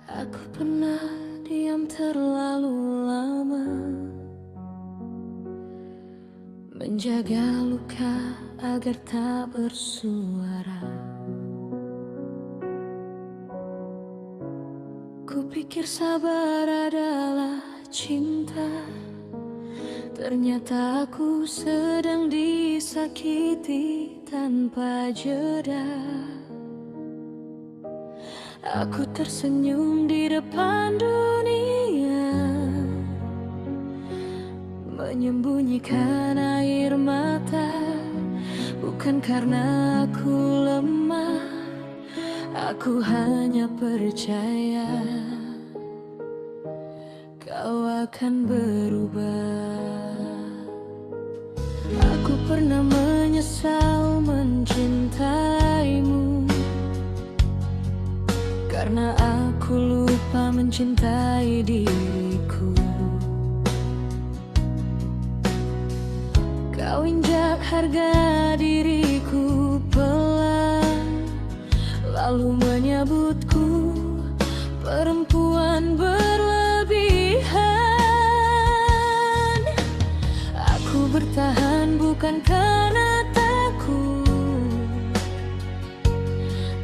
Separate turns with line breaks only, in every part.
Aku pernah diam terlalu lama, menjaga luka agar tak bersuara. Kupikir sabar adalah cinta, ternyata aku sedang disakiti tanpa jeda. Aku tersenyum di depan dunia, menyembunyikan air mata. Bukan karena aku lemah, aku hanya percaya kau akan berubah. Aku pernah menyesal mencintaimu, karena aku lupa mencintai diriku. Kau injak harga diriku pelan, lalu menyebutku perempuan berlebihan. Aku bertahan bukan karena takut,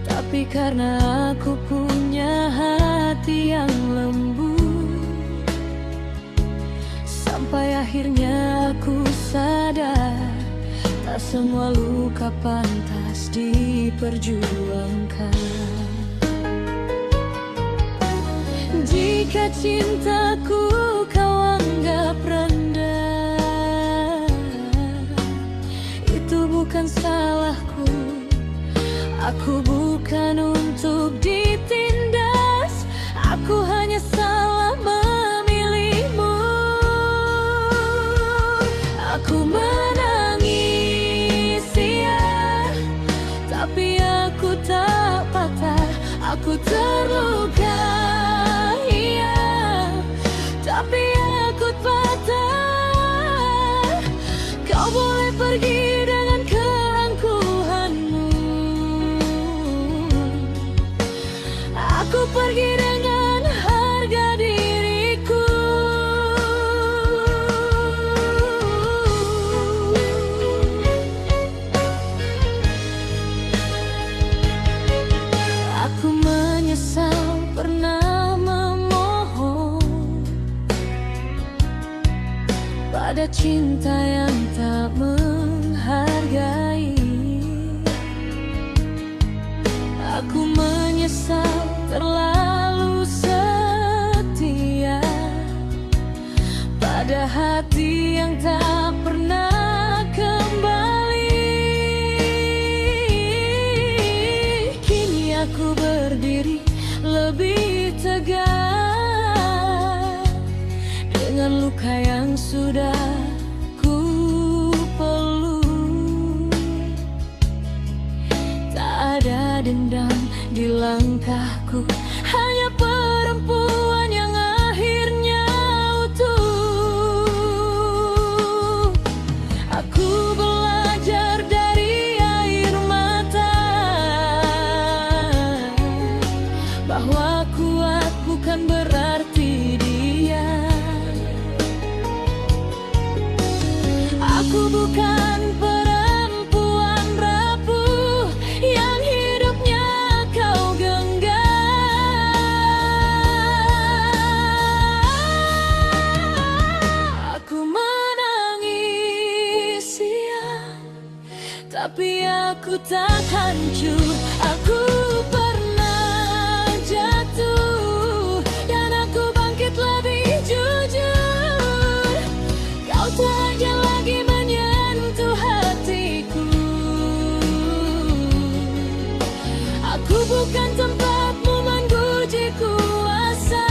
tapi karena aku punya hati yang lembut. Sampai akhirnya aku sadar, tak semua luka pantas diperjuangkan. Jika cintaku kau anggap rendah, itu bukan salahku. Aku bukan untuk ditindas, aku hanya salah memilihmu. Aku menangis, ya, tapi aku tak patah. Aku terluka, iya, tapi aku patah. Kau boleh pergi dengan keangkuhanmu, aku pergi dengan harga diriku. Aku menyesal pernah memohon pada cinta yang tak menghargai. Aku menyesal terlalu setia pada hati yang tak pernah kembali. Kini aku berdiri lebih tegak dengan luka yang sudah ku peluk. Tak ada dendam di langkahku, hanya perempuan yang akhirnya utuh. Aku belajar dari air mata, bahwa kuat bukan berarti diam. Aku bukan perempuan rapuh yang hidupnya kau genggam. Aku menangis, ya, tapi aku tak hancur. Aku pernah jatuh dan aku bangkit lebih jujur. Kau tak aja lagi menyentuh hatiku. Aku bukan tempatmu menguji kuasa.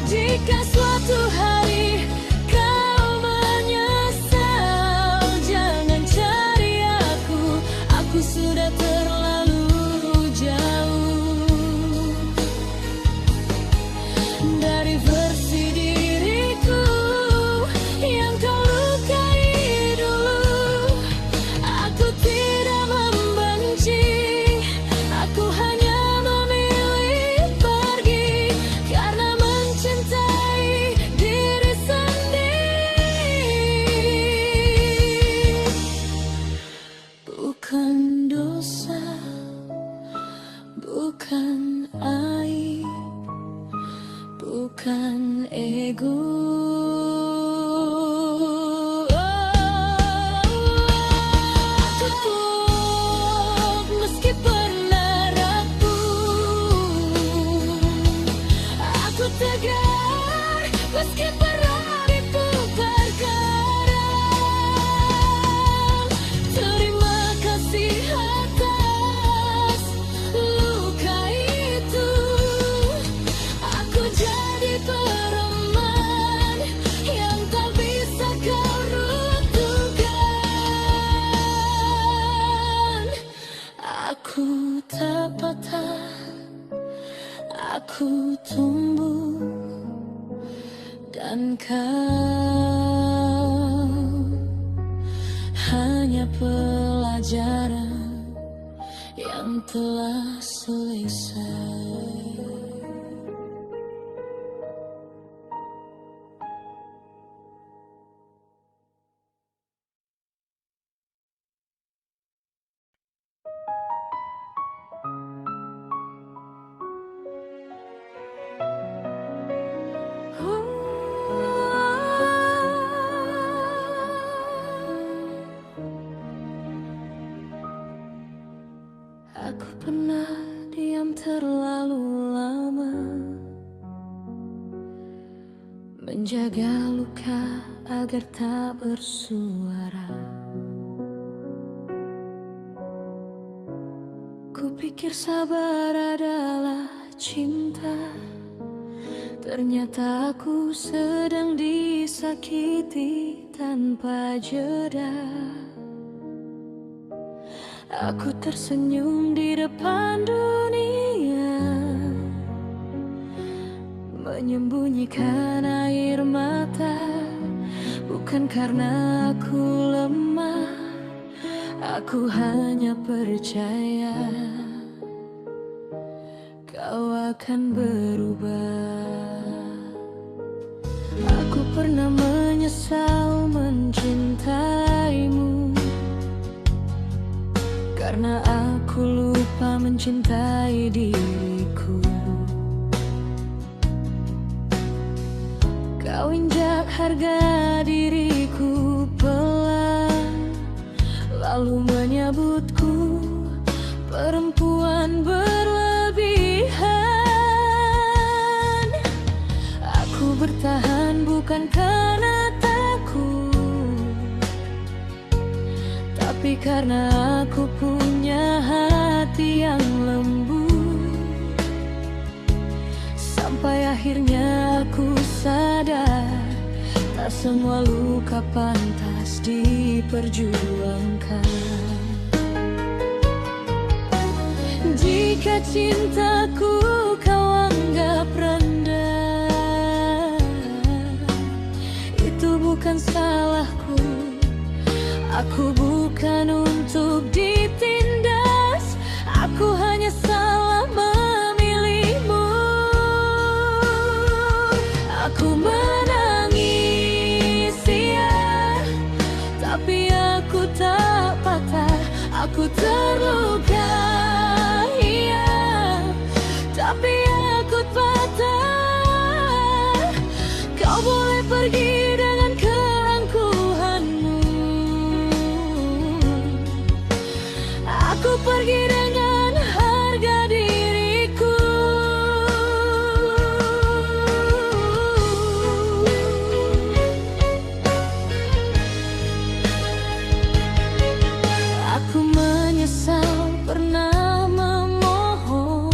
Jika suatu hari kau menyesal, jangan cari aku sudah terlalu jauh dari versi diriku yang kau lukai dulu. Aku tidak membenci, aku hanya memilih bukan aib, bukan ego. Aku kuat meski pernah rapuh, aku tegar meski pernah diputar karang. Terima kasih atas luka itu, aku jadi pereman yang tak bisa kau runtuhkan. Aku tak patah, aku tumbuh, dan kau hanya pelajaran yang telah selesai. Aku pernah diam terlalu lama, menjaga luka agar tak bersuara. Kupikir sabar adalah cinta, ternyata aku sedang disakiti tanpa jeda. Aku tersenyum di depan dunia, menyembunyikan air mata. Bukan karena aku lemah, aku hanya percaya kau akan berubah. Aku pernah menyesal mencintaimu, karena aku lupa mencintai diriku. Kau injak harga diriku pelan, lalu menyebutku perempuan berlebihan. Aku bertahan bukan karena takut, tapi karena aku punya hati yang lembut. Sampai akhirnya aku sadar, tak semua luka pantas diperjuangkan. Jika cintaku kau anggap rendah, itu bukan salahku. Aku bukan untuk ditindas, aku hanya salah memilihmu. Aku menangis, ya, tapi aku tak patah. Aku terluka, iya, tapi aku patah. Kau boleh pergi dengan keangkuhanmu, aku pergi dengan harga diriku. Aku menyesal pernah memohon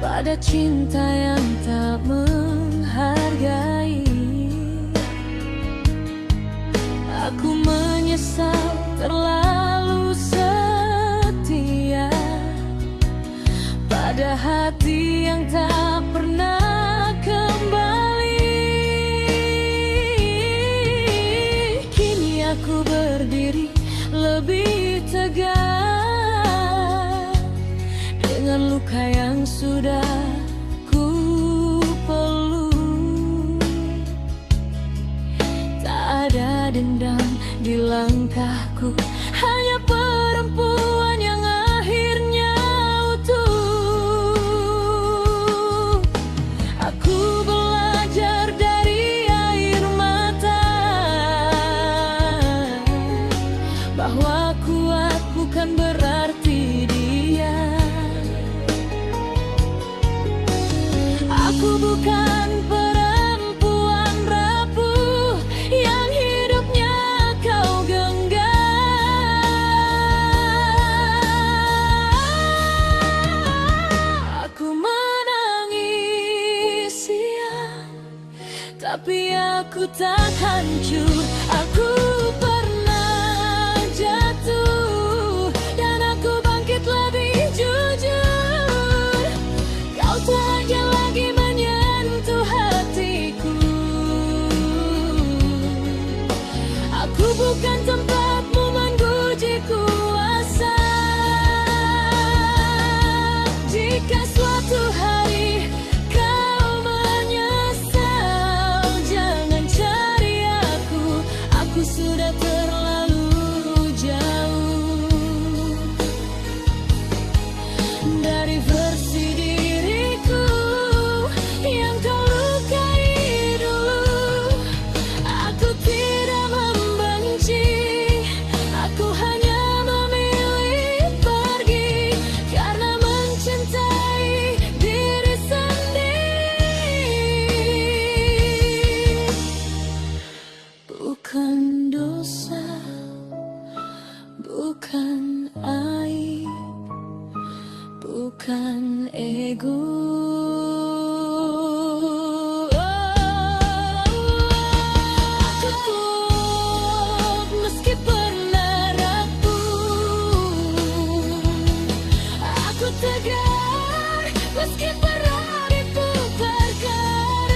pada cinta yang tak menghargai. Aku menyesal terlalu setia pada hati yang tak pernah kembali. Kini aku berdiri lebih tegak dengan luka yang sudah ku peluk. Tak ada dendam di langkahku, hanya perempuan yang akhirnya aku tak hancur. Aku pernah jatuh dan aku bangkit lebih jujur. Kau tak akan lagi menyentuh hatiku. Aku bukan tempatmu menguji kuasa. Jika suatu hari kau menyesal, jangan cari aku sudah terlalu jauh dari versi diriku yang kau lukai dulu. Aku tidak membenci, aku hanya memilih pergi karena mencintai diri sendiri. Bukan dosa, bukan aib, bukan ego. Aku kuat meski pernah rapuh. Aku tegar meski pernah diputar karang.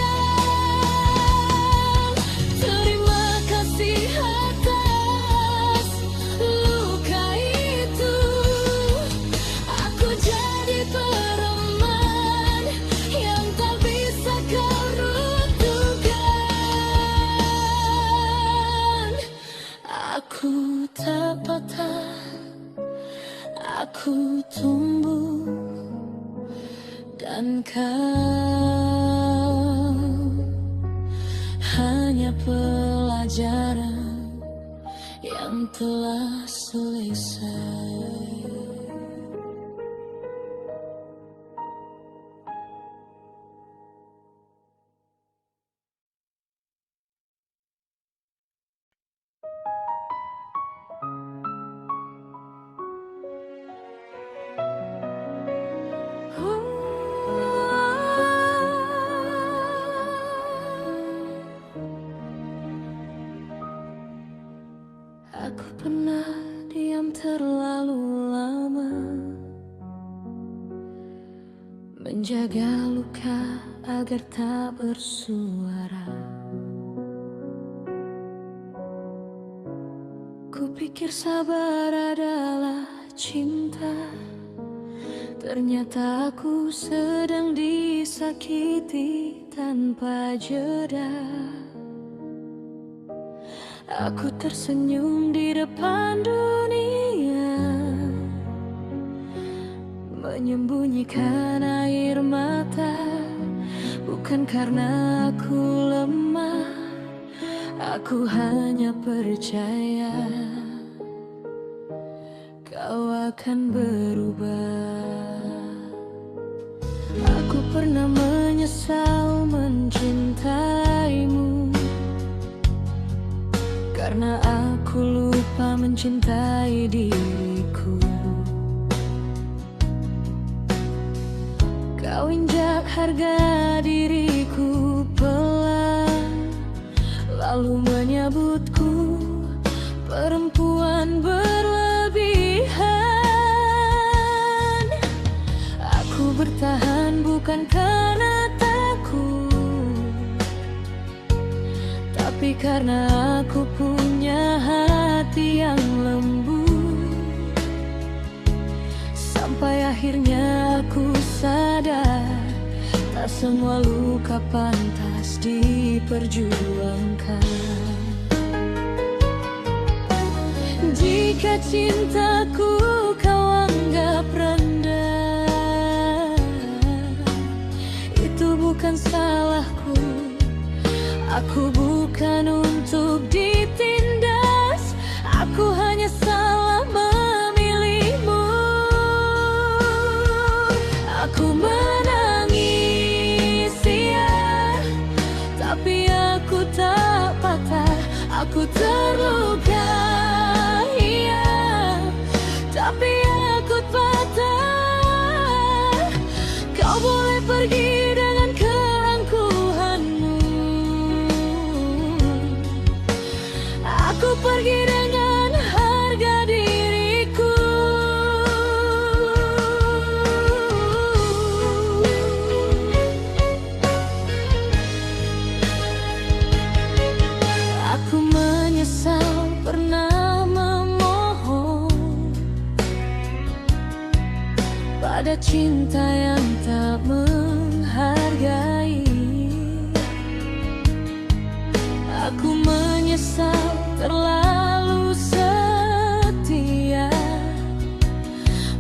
Terima kasih atas luka itu. Aku jadi pereman yang tak bisa kau runtuhkan. Aku tak patah, aku tumbuh, dan kau hanya pelajaran yang telah selesai. Aku pernah diam terlalu lama, menjaga luka agar tak bersuara. Kupikir sabar adalah cinta, ternyata aku sedang disakiti tanpa jeda. Aku tersenyum di depan dunia, menyembunyikan air mata. Bukan karena aku lemah, aku hanya percaya kau akan berubah. Aku pernah menyesal mencintaimu, karena aku lupa mencintai diriku. Kau injak harga diriku pelan, lalu menyebutku perempuan berlebihan. Aku bertahan bukan karena takut, tapi karena aku punya hati yang lembut. Sampai akhirnya aku sadar, tak semua luka pantas diperjuangkan. Jika cintaku kau anggap rendah, itu bukan salahku. Aku bukan untuk ditindas, aku hanya salah memilihmu. Aku menangis, ya, tapi aku tak patah. Aku terluka, iya, tapi aku patah. Kau boleh pergi dengan keangkuhanmu, pergi dengan harga diriku. Aku menyesal pernah memohon pada cinta yang tak menghargai. Aku menyesal terlalu setia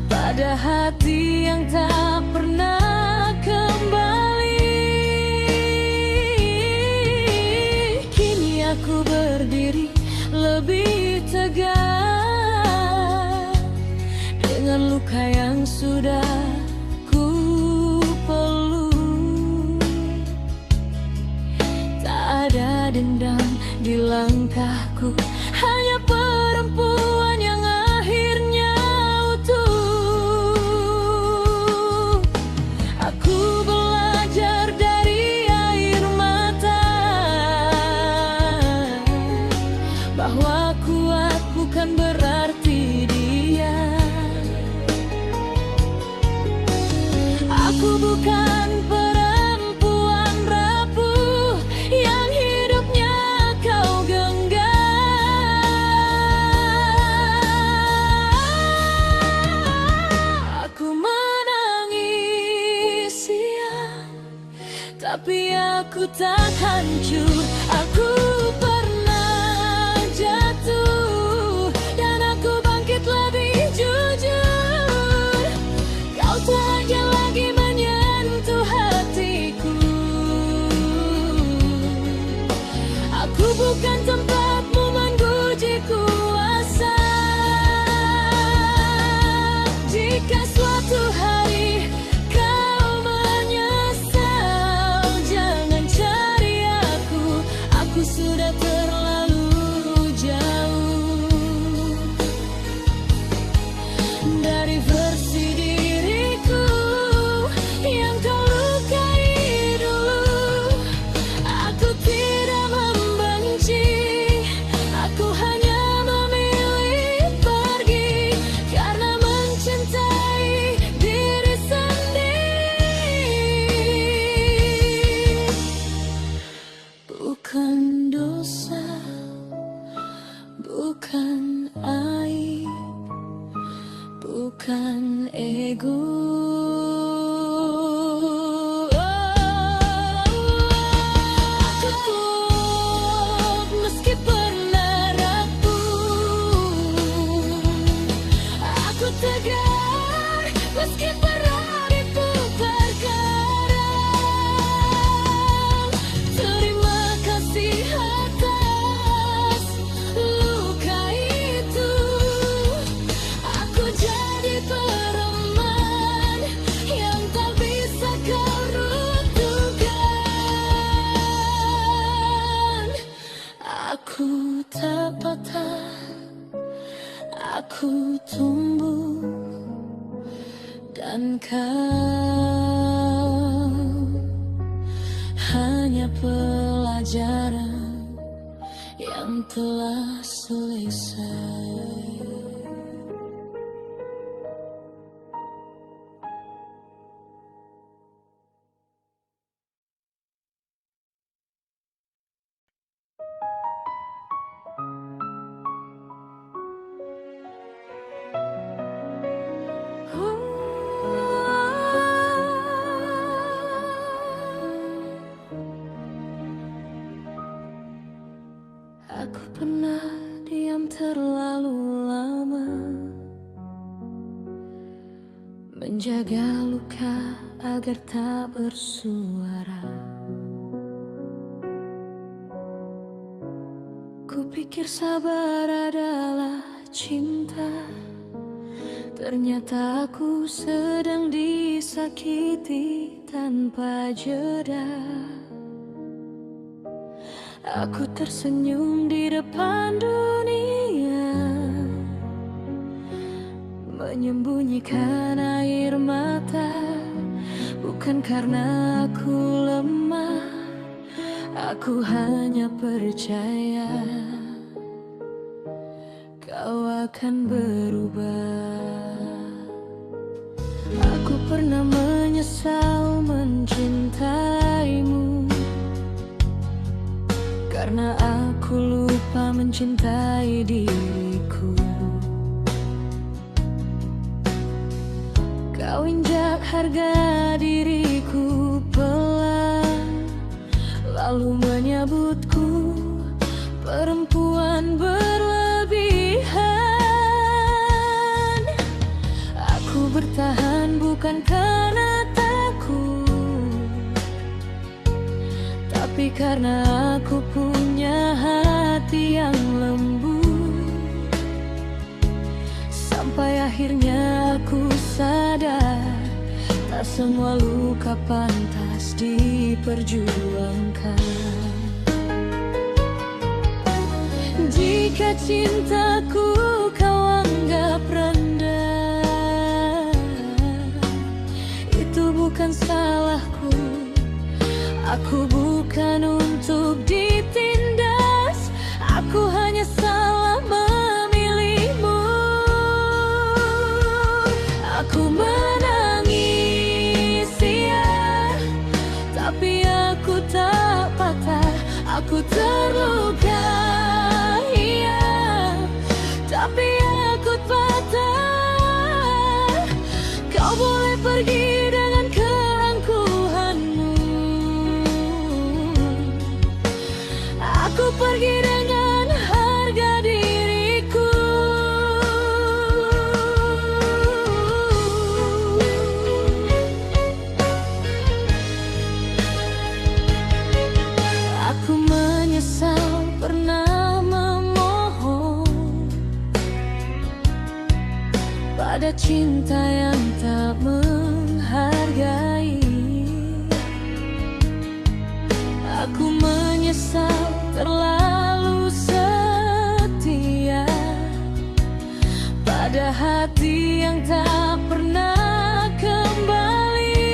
pada hati yang tak pernah kembali. Kini aku berdiri lebih tegak dengan luka yang sudah ku peluk. Tak ada dendam di langkahku, hanya perempuan yang akhirnya utuh. Aku belajar dari air mata bahwa kuat bukan berarti dia. Aku bukan perempuan rapuh yang hidupnya kau genggam. Aku menangis ya, tapi aku tak hancur. Aku pernah jatuh dan aku bangkit lebih jujur. Kau tak aja lagi menyentuh hatiku. Aku bukan tempatmu menguji kuasa. Jika suatu hari kau menyesal, jangan cari aku. Aku sudah terlalu jauh dari versi diriku yang kau lukai dulu. Aku tidak membenci, aku hanya memilih pergi karena mencintai diri sendiri. Bukan dosa, bukan aib, bukan ego. Aku kuat meski pernah rapuh. Aku tegar meski pernah diputar karang. Terima kasih atas luka itu. Aku jadi pereman yang tak bisa kau runtuhkan. Aku tak patah, aku tumbuh, dan kau hanya pelajaran yang telah selesai. Aku pernah diam terlalu lama, menjaga luka agar tak bersuara. Kupikir sabar adalah cinta, ternyata aku sedang disakiti tanpa jeda. Aku tersenyum di depan dunia, menyembunyikan air mata. Bukan karena aku lemah, aku hanya percaya akan berubah. Aku pernah menyesal mencintaimu, karena aku lupa mencintai diriku. Kau injak harga diriku pelan, lalu menyebutku perempuan berlebihan. Aku bertahan bukan karena takut, tapi karena aku punya hati yang lembut. Sampai akhirnya aku sadar, tak semua luka pantas diperjuangkan. Jika cintaku kau anggap rendah, itu bukan salahku. Aku bukan untuk ditindas, aku hanya salah memilihmu. Aku menangis, ya, tapi aku tak patah. Aku terluka, iya, tapi aku patah. Kau boleh pergi dengan keangkuhanmu, aku pergi dengan harga diriku. Aku menyesal pernah memohon pada cinta yang tak menghargai. Aku menyesal terlalu setia pada hati yang tak pernah kembali.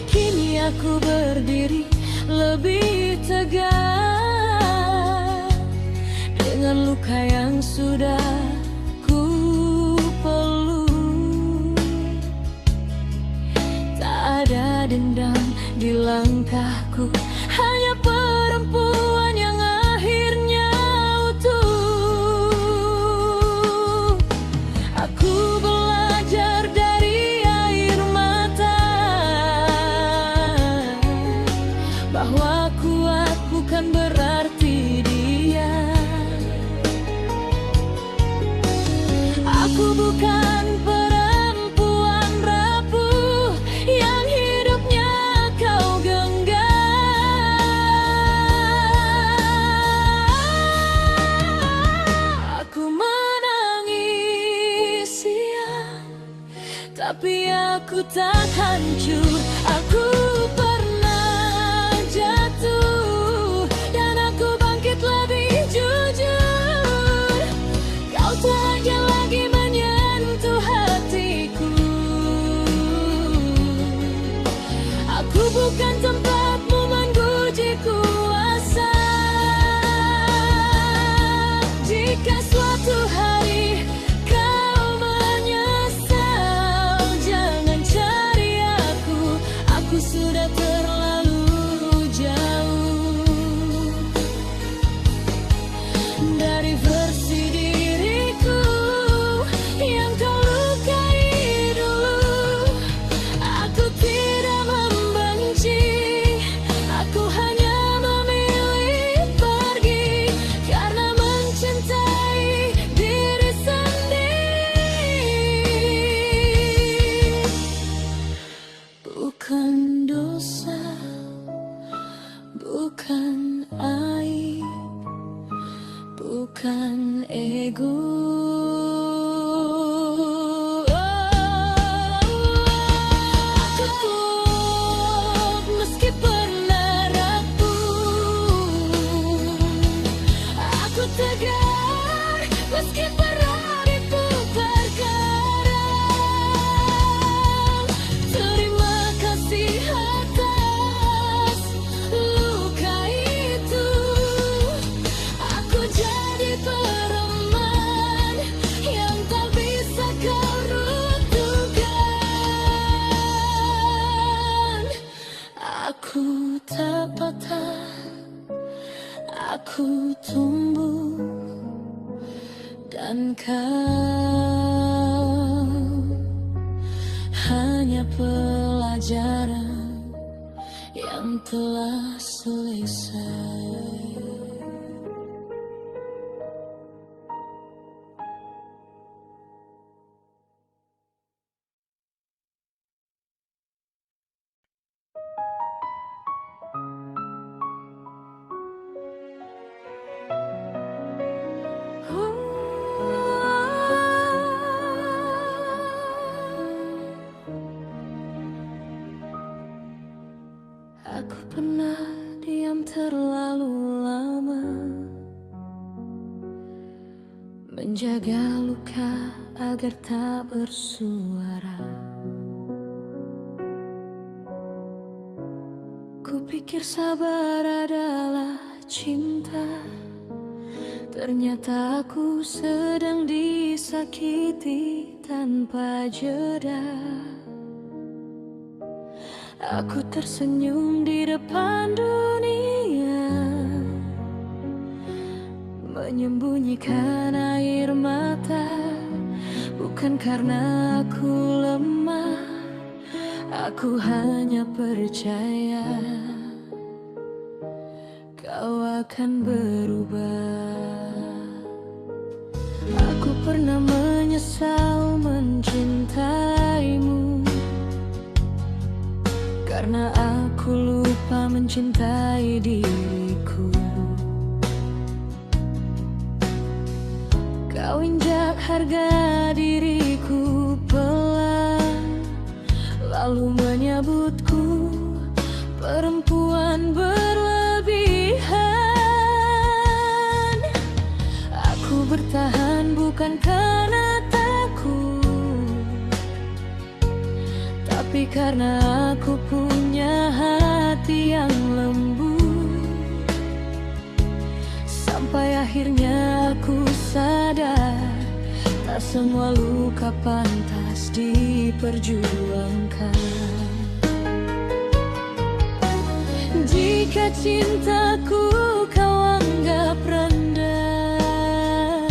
Kini aku berdiri lebih tegak dengan luka yang sudah ku peluk. Tak ada dendam di langkahku, hanya perempuan yang akhirnya utuh. Aku belajar dari air mata bahwa kuat bukan berarti dia. Aku bukan perempuan rapuh yang hidupnya kau genggam. Aku menangis, ya, tapi aku tak hancur. Aku pernah jatuh dan aku bangkit lebih jujur. Kau tak aja lagi menyentuh hatiku. Aku bukan tempatmu menguji kuasa. Jika suatu hari kau menyesal, jangan cari aku. Aku hanya pelajaran yang telah selesai. Aku pernah diam terlalu lama, menjaga luka agar tak bersuara. Kupikir sabar adalah cinta, ternyata aku sedang disakiti tanpa jeda. Aku tersenyum di depan dunia, menyembunyikan air mata. Bukan karena aku lemah, aku hanya percaya kau akan berubah. Aku pernah menyesal mencintaimu, karena aku lupa mencintai diriku. Kau injak harga diriku pelan, lalu menyebutku perempuan berlebihan. Aku bertahan bukan karena takut, tapi karena aku punya hati yang lembut. Sampai akhirnya aku sadar, tak semua luka pantas diperjuangkan. Jika cintaku kau anggap rendah,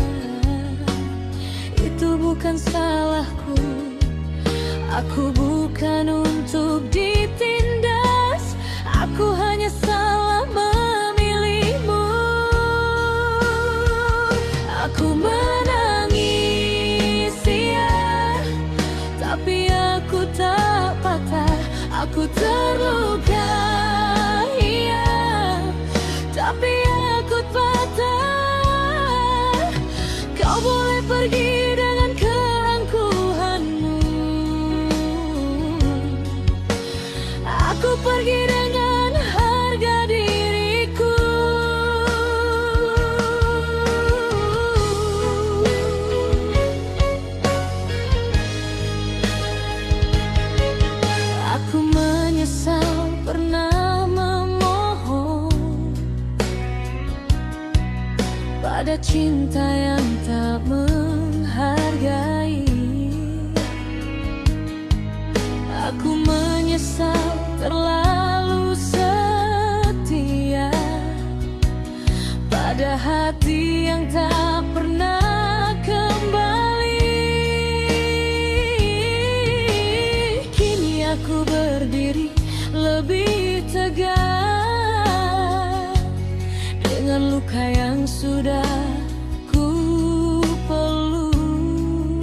itu bukan salahku. Aku bukan untuk ditindas, aku hanya salah memilihmu. Aku menangis, ya, tapi aku tak patah. Aku terluka, iya, tapi aku patah. Kau boleh pergi dengan keangkuhanmu, aku pergi dengan harga diriku. Aku menyesal pernah memohon pada cinta yang tak menghargai. Aku menyesal terlalu setia pada hati yang tak pernah kembali. Kini aku berdiri lebih tegak dengan luka yang sudah ku peluk.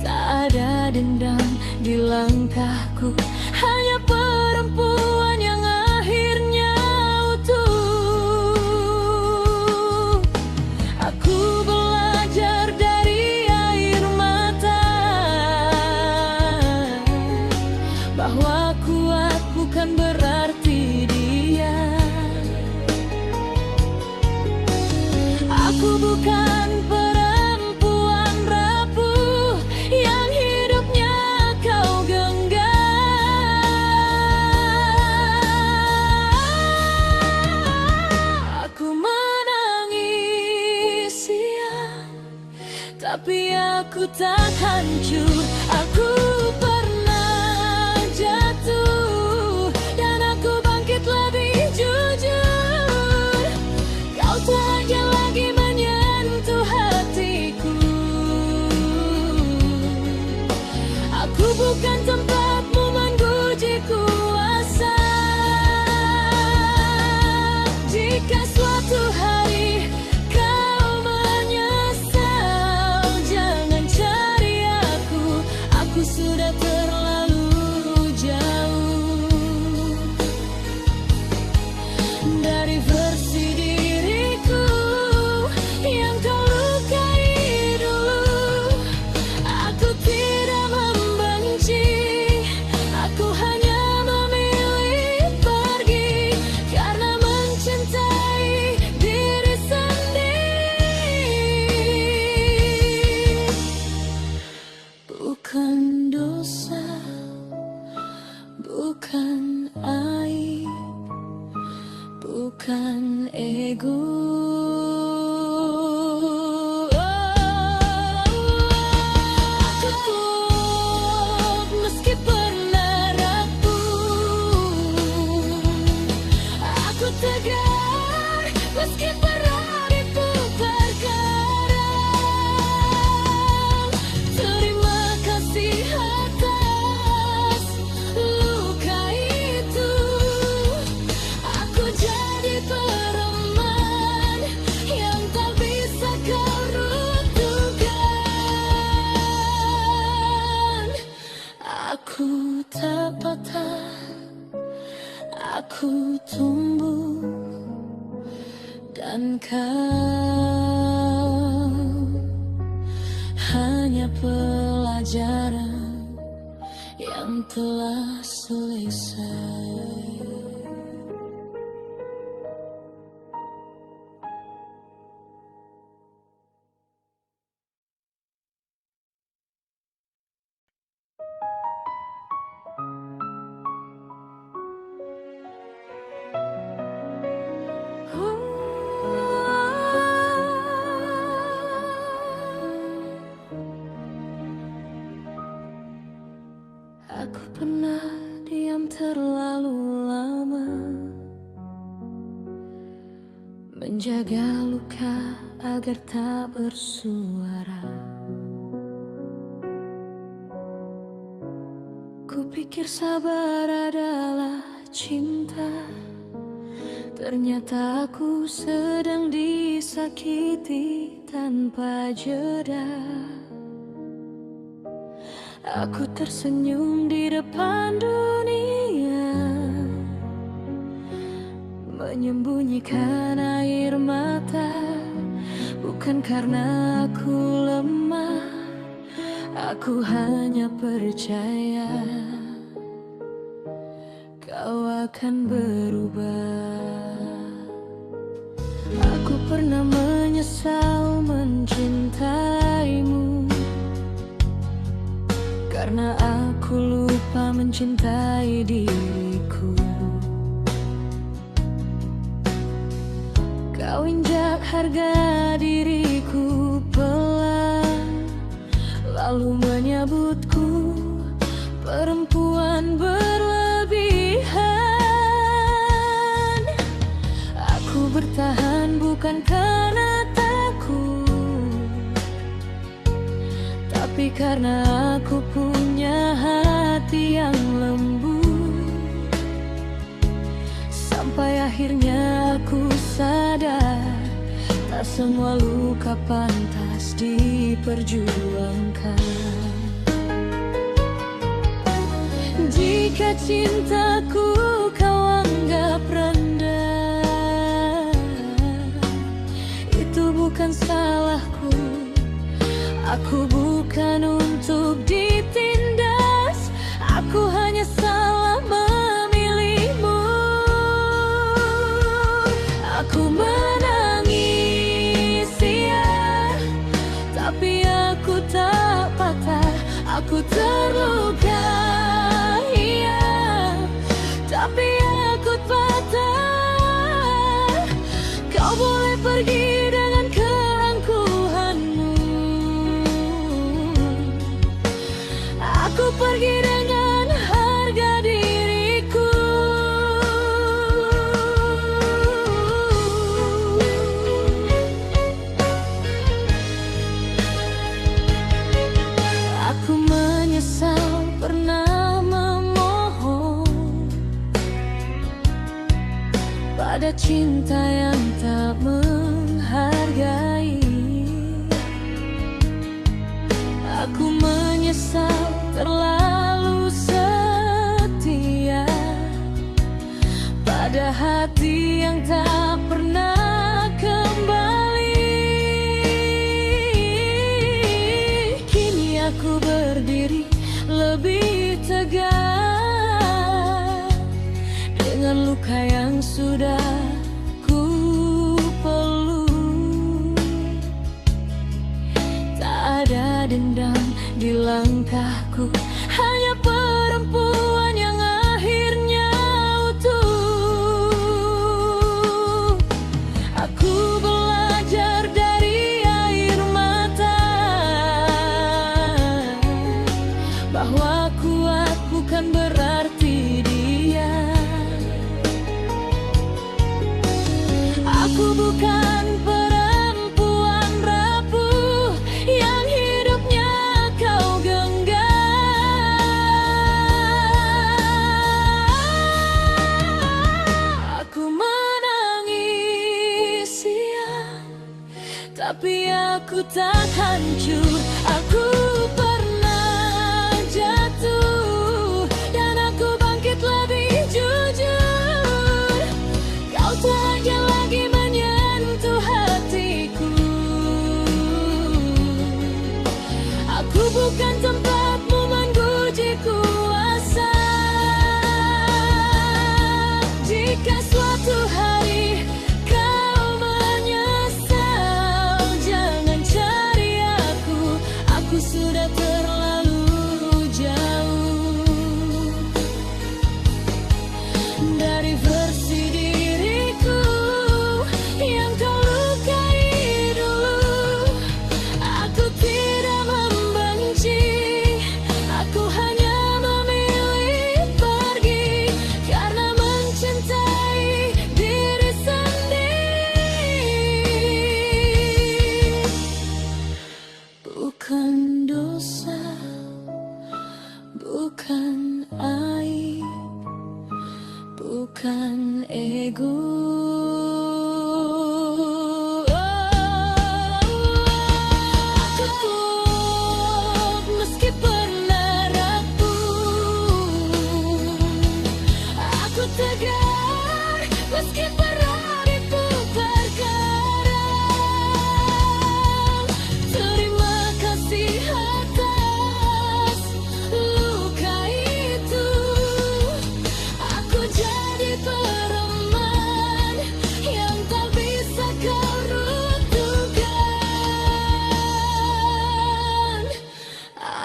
Tak ada dendam di langkahku, hanya perempuan yang akhirnya utuh. Aku belajar dari air mata bahwa kuat bukan berarti dia. Aku bukan perempuan rapuh yang hidupnya kau genggam. Aku menangis, ya, tapi aku tak hancur. Aku pernah jatuh dan aku bangkit lebih jujur. Kau tak akan lagi menyentuh hati bukan tempatmu menguji kuasa. Jika suatu hari kau menyesal, jangan cari aku sudah terlalu jauh dari versi diriku yang kau lukai dulu. Aku tidak membenci, aku hanya memilih pergi karena mencintai diri sendiri. Bukan dosa, bukan aib, bukan ego. Aku kuat meski pernah rapuh. Aku tegar meski pernah diputar karang. Terima kasih atas luka itu. Aku jadi pereman yang tak bisa kau runtuhkan. Aku tak patah, aku tumbuh, dan kau hanya pelajaran yang telah selesai. Aku pernah diam terlalu lama, menjaga luka agar tak bersuara. Kupikir sabar adalah cinta, ternyata aku sedang disakiti tanpa jeda. Aku tersenyum di depan dunia, menyembunyikan air mata. Bukan karena aku lemah, aku hanya percaya kau akan berubah. Aku pernah menyesal mencintaimu, karena aku lupa mencintai diriku. Kau injak harga diriku pelan, lalu menyebutku perempuan berlebihan. Aku bertahan bukan karena takut, tapi karena aku punya hati yang lembut. Sampai akhirnya aku sadar, tak semua luka pantas diperjuangkan. Jika cintaku kau anggap rendah, itu bukan salahku. Aku bukan untuk ditindas, aku hanya salah memilihmu. Aku menangis, ya, tapi aku tak patah. Aku terluka, iya, tapi aku patah. Kau boleh pergi dengan keangkuhanmu, aku pergi dengan harga diriku. Aku menyesal pernah menyesal terlalu setia pada hati yang tak pernah kembali. Kini aku berdiri lebih tegak dengan luka yang sudah ku peluk. Tak ada dendam di langkahku, hanya perempuan yang akhirnya utuh. Aku belajar dari air mata bahwa kuat bukan berarti dia. Aku bukan perempuan rapuh yang hidupnya kau genggam. Aku menangis siang, tapi aku tak hancur. Aku pernah jatuh dan aku bangkit lebih jujur. Kau tak aja lagi menyentuh hatiku. Aku bukan tempatmu menguji kuasa. Jika suatu hari kau menyesal, jangan cari aku. Aku sudah terlalu jauh dari versi diriku yang kau lukai dulu. Aku tidak membenci, aku hanya memilih pergi karena mencintai diri sendiri. Bukan dosa, bukan aib, bukan ego. Aku kuat meski pernah rapuh. Aku tegar meski pernah dipukul karang. Terima kasih atas luka itu. Aku jadi pereman yang tak bisa kau runtuhkan.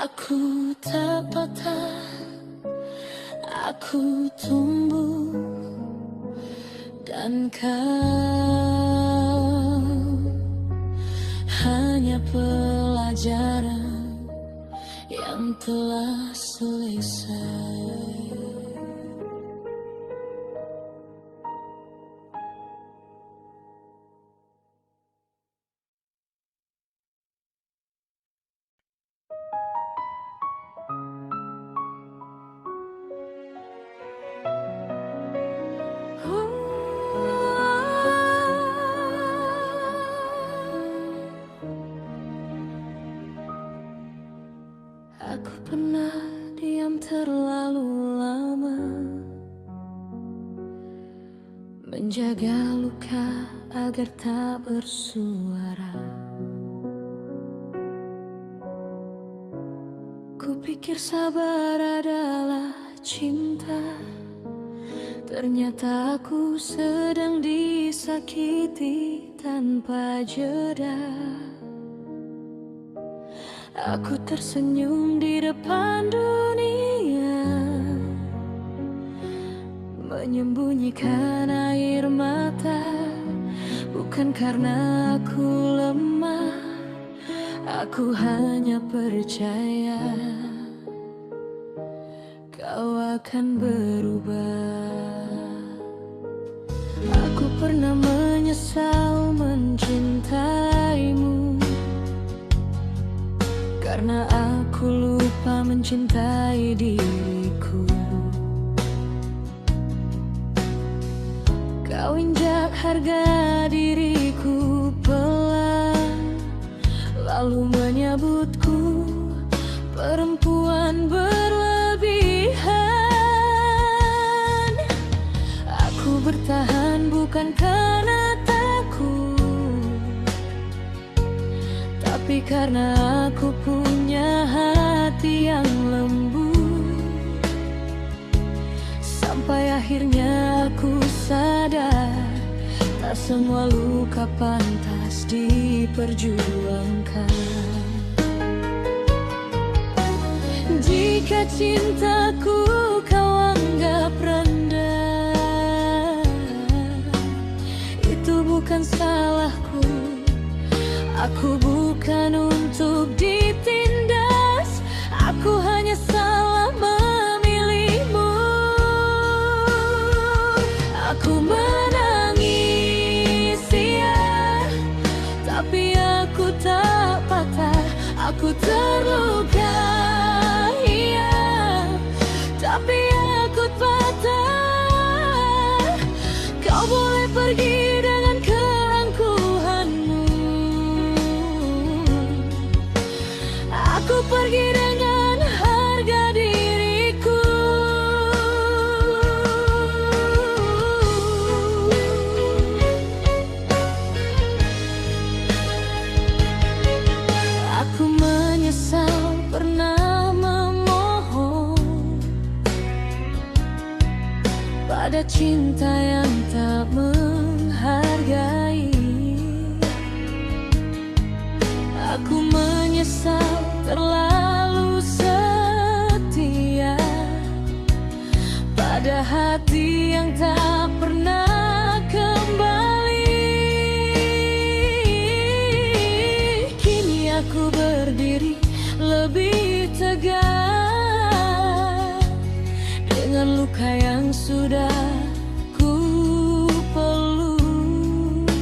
Aku tak patah, aku tumbuh, dan kau hanya pelajaran yang telah selesai. Aku pernah diam terlalu lama, menjaga luka agar tak bersuara. Kupikir sabar adalah cinta, ternyata aku sedang disakiti tanpa jeda. Aku tersenyum di depan dunia, menyembunyikan air mata. Bukan karena aku lemah, aku hanya percaya kau akan berubah. Aku pernah menyesal mencintaimu, karena aku lupa mencintai diriku. Kau injak harga diriku pelan, lalu menyebutku perempuan berlebihan. Aku bertahan bukan karena takut, tapi karena aku punya hati yang lembut. Sampai akhirnya aku sadar, tak semua luka pantas diperjuangkan. Jika cintaku kau anggap rendah, itu bukan salahku. Aku bukan untuk ditindas, aku hanya salah memilihmu. Aku menangis, ya, tapi aku tak patah. Aku terluka, iya, tapi aku patah. Kau boleh pergi dengan keangkuhanmu, aku pergi dengan harga diriku. Aku menyesal pernah memohon pada cinta yang tak menghargai. Aku menyesal terlalu setia pada hati yang tak pernah kembali. Kini aku berdiri lebih tegak dengan luka yang sudah ku peluk.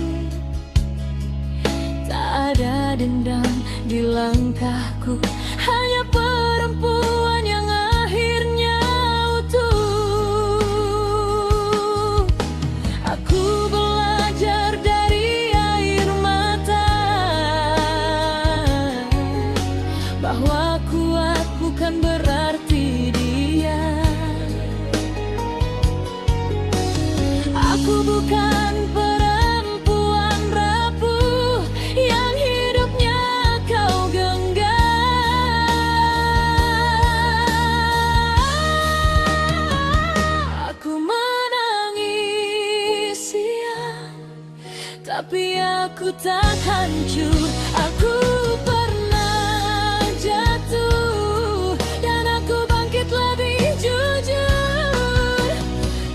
Tak ada dendam di langkahku, hanya perempuan yang akhirnya utuh. Aku belajar dari air mata bahwa kuat bukan berarti dia. Aku bukan perempuan rapuh yang hidupnya kau genggam. Aku menangis, ya, tapi aku tak hancur. Aku pernah jatuh dan aku bangkit lebih jujur.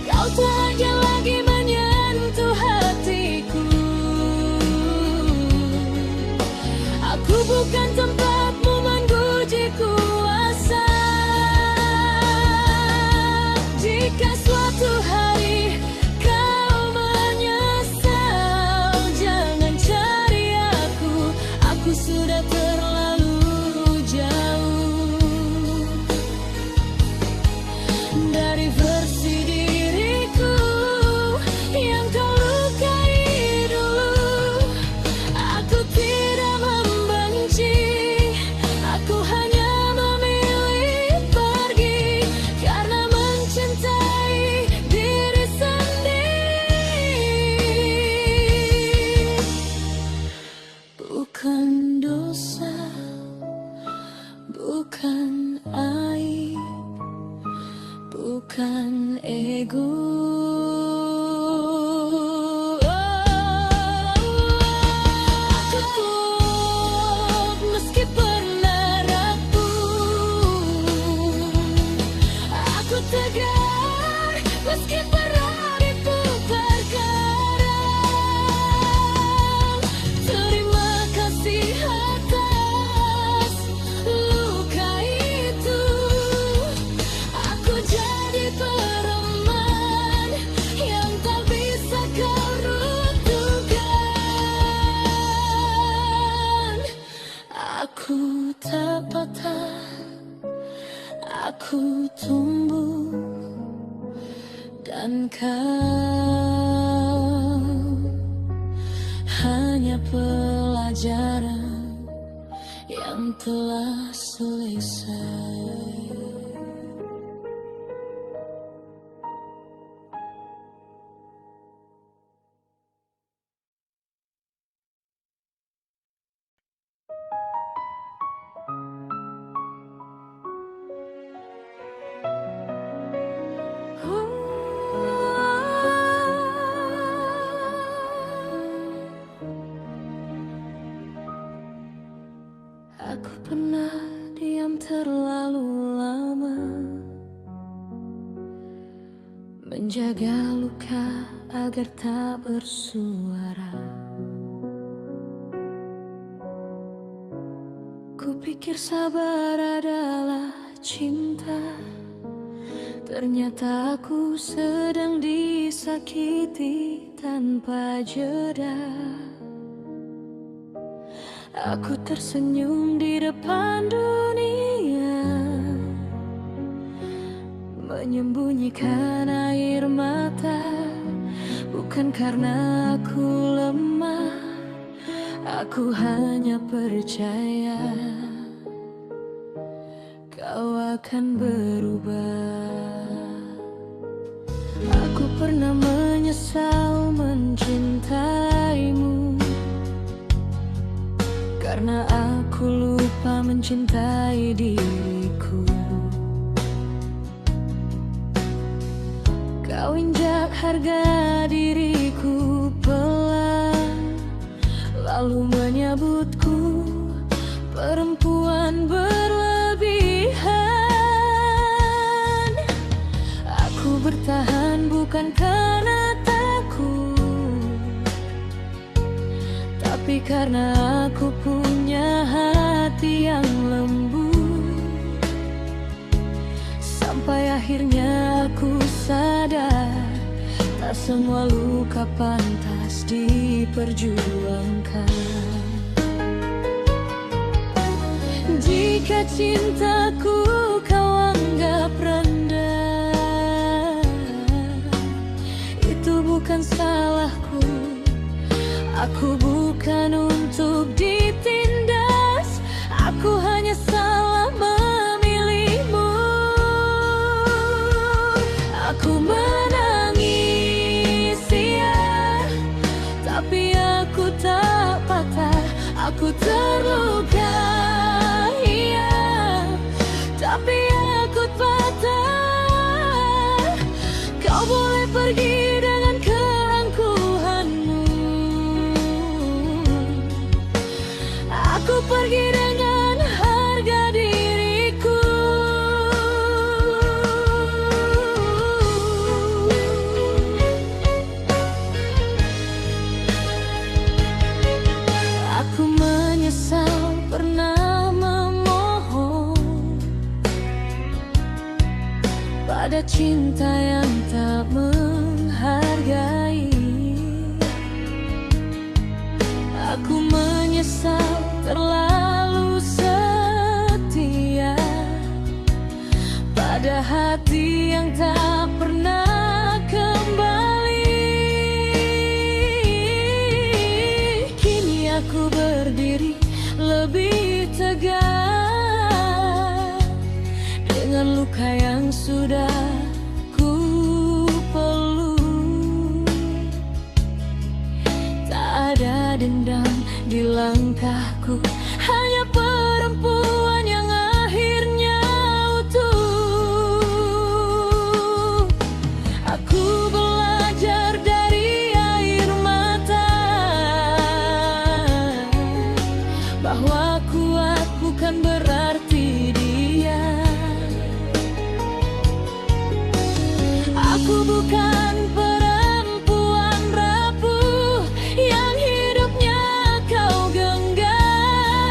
Kau tak lagi menyentuh hatiku. Aku bukan tempatmu menguji kuasa. Jika suatu hari kau menyesal, jangan cari aku. Aku sudah terlalu jauh dari versi diriku yang kau lukai dulu. Aku tidak membenci, aku hanya memilih pergi karena mencintai diri sendiri. Bukan dosa, bukan aib, bukan ego. Aku kuat meski pernah rapuh. Aku tegar meski pernah dipukul karang. Terima kasih atas luka itu. Aku jadi pereman yang tak bisa kau runtuhkan. Aku tak patah, aku tumbuh, dan kau hanya pelajaran yang telah selesai. Aku pernah diam terlalu lama, menjaga luka agar tak bersuara. Kupikir sabar adalah cinta, ternyata aku sedang disakiti tanpa jeda. Aku tersenyum di depan dunia, menyembunyikan air mata. Bukan karena aku lemah, aku hanya percaya kau akan berubah. Aku pernah menyesal mencintaimu, karena aku lupa mencintai diriku. Kau injak harga diriku pelan, lalu menyebutku perempuan berlebihan. Aku bertahan bukan karena tapi karena aku punya hati yang lembut. Sampai akhirnya aku sadar, tak semua luka pantas diperjuangkan. Jika cintaku kau anggap rendah, itu bukan salahku. Aku bukan untuk ditindas, aku hanya salah memilihmu. Aku menangis, ya, tapi aku tak patah. Aku terluka, iya, tapi aku patah. Kau boleh pergi dengan keangkuhanmu, aku pergi dengan harga diriku. Aku menyesal pernah memohon pada cinta yang tak menghargai. Aku menyesal terlalu setia pada hati yang tak pernah kembali. Kini aku berdiri lebih tegak dengan luka yang sudah ku peluk. Tak ada dendam di langkahku, hanya perempuan yang akhirnya utuh. Aku belajar dari air mata bahwa kuat bukan berarti dia. Aku bukan perempuan rapuh yang hidupnya kau genggam.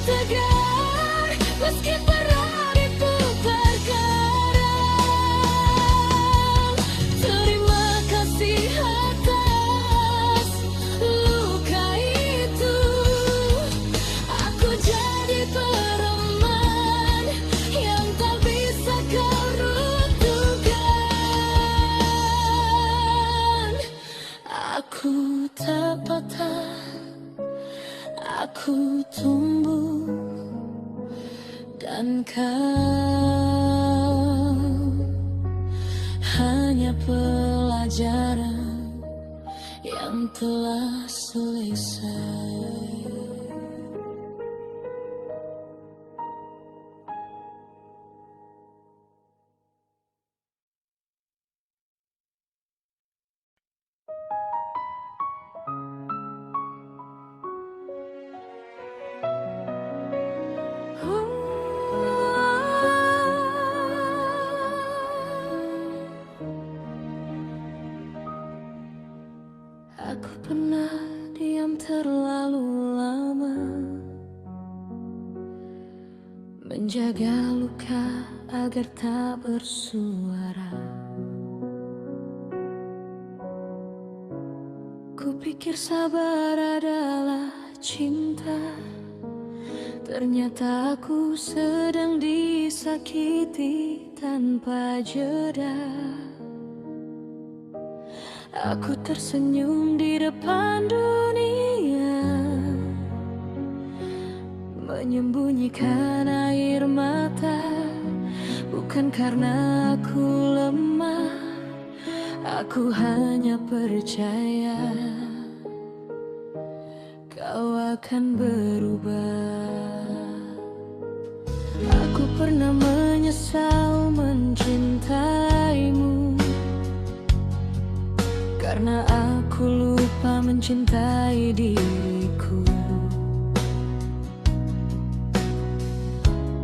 tegar meski pernah diputar karang. Terima kasih atas luka itu. Aku jadi pereman yang tak bisa kau runtuhkan. Aku tak patah, aku tumbuh, dan kau hanya pelajaran yang telah selesai. Aku pernah diam terlalu lama, menjaga luka agar tak bersuara. Kupikir sabar adalah cinta, ternyata aku sedang disakiti tanpa jeda. Aku tersenyum di depan dunia, menyembunyikan air mata. Bukan karena aku lemah, aku hanya percaya kau akan berubah. Aku pernah menyesal mencintaimu, karena aku lupa mencintai diriku.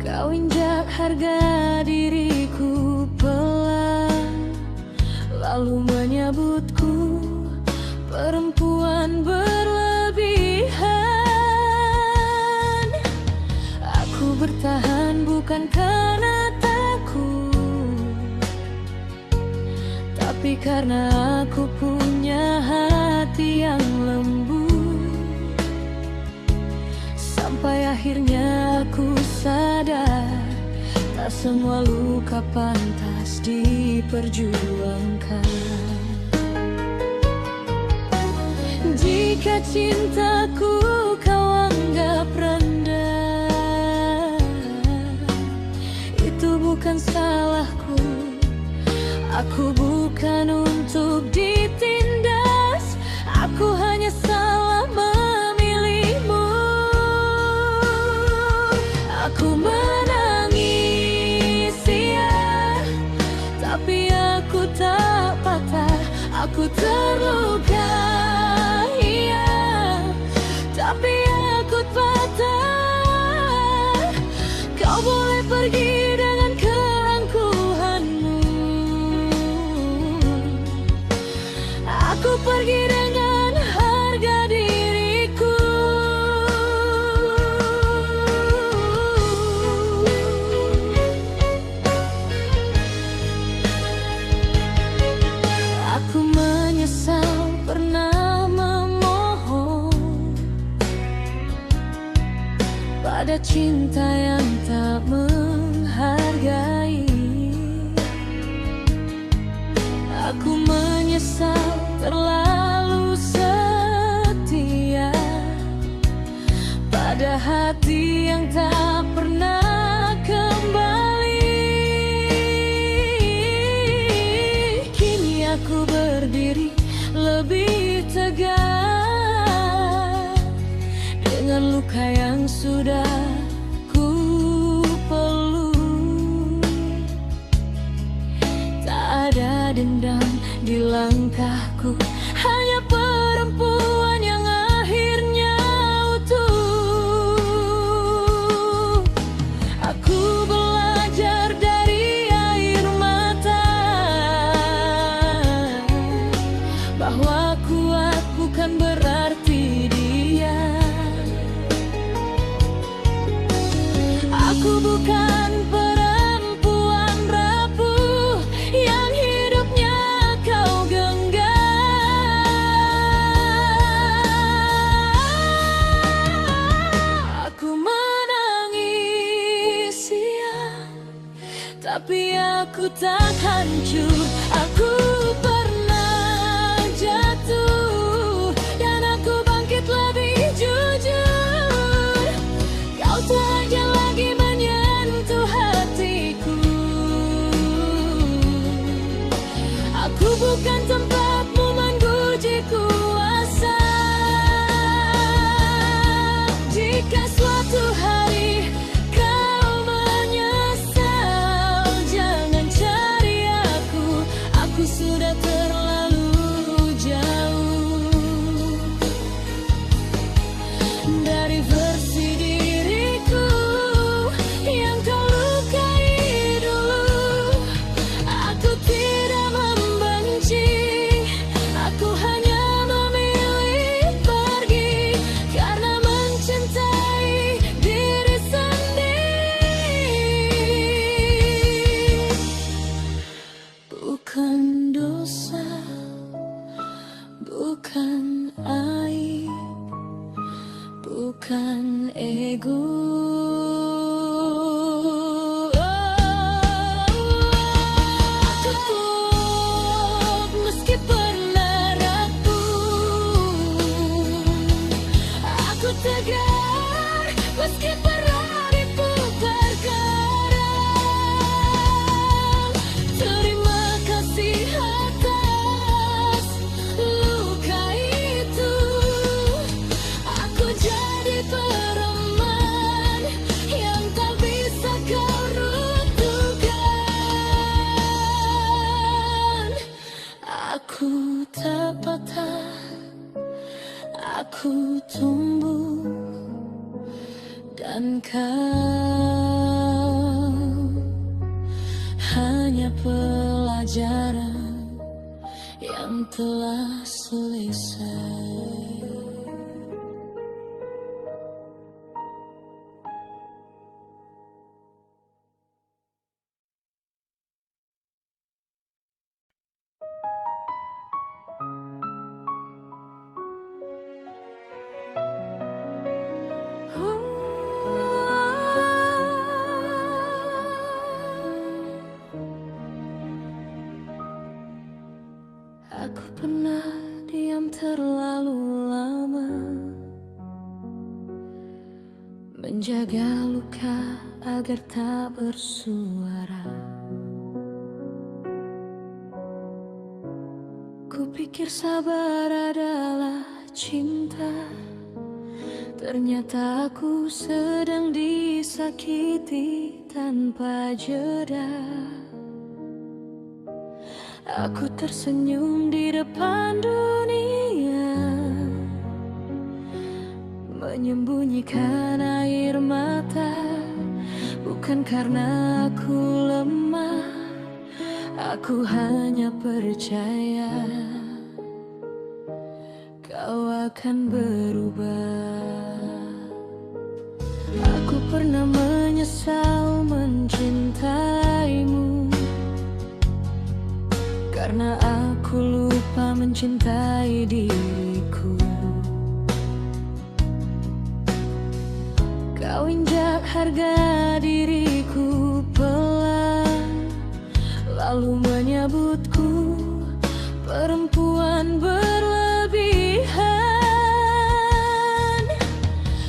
Kau injak harga diriku pelan, lalu menyebutku perempuan berlebihan. Aku bertahan bukan karena takut, tapi karena aku punya hati yang lembut. Sampai akhirnya aku sadar, tak semua luka pantas diperjuangkan. Jika cintaku kau anggap rendah, itu bukan salahku. Aku bukan untuk ditindas, aku hanya salah memilihmu. Aku menangis, ya, tapi aku tak patah. Aku terluka, iya, tapi aku patah. Kau boleh pergi dengan keangkuhanmu, aku pergi dengan harga diriku. Aku menyesal pernah memohon pada cinta yang tak menghargai. Aku menyesal terlalu setia pada hati yang tak pernah kembali. Kini aku berdiri lebih tegak dengan luka yang sudah ku peluk. Tak ada dendam di langkahku, hanya perempuan yang akhirnya utuh. Aku belajar dari air mata bahwa kuat bukan berarti dia. bukan perempuan rapuh yang hidupnya kau genggam. Aku menangis siang, tapi aku tak hancur. Aku pernah jatuh dan aku bangkit lebih jujur. Kau tak aja lagi menyentuh hatiku. Aku bukan tempatmu menguji kuasa. Jika suatu hari kau menyesal, jangan cari aku sudah terlalu jauh dari versi diriku yang kau lukai dulu. Aku tidak membenci, aku hanya memilih pergi karena mencintai diri sendiri. Bukan dosa, bukan aib, bukan ego. Aku kuat meski pernah rapuh. Aku tegar meski pernah diputar karang. Terima kasih atas luka itu. Aku jadi pereman yang tak bisa kau runtuhkan. Aku tak patah, aku tumbuh, dan kau hanya pelajaran yang telah selesai. Aku pernah diam terlalu lama, menjaga luka agar tak bersuara. Kupikir sabar adalah cinta, ternyata aku sedang disakiti tanpa jeda. Aku tersenyum di depan dunia, menyembunyikan air mata. Bukan karena aku lemah, aku hanya percaya kau akan berubah. Aku pernah menyesal mencintaimu, karena aku lupa mencintai diriku. Kau injak harga diriku pelan, lalu menyebutku perempuan berlebihan.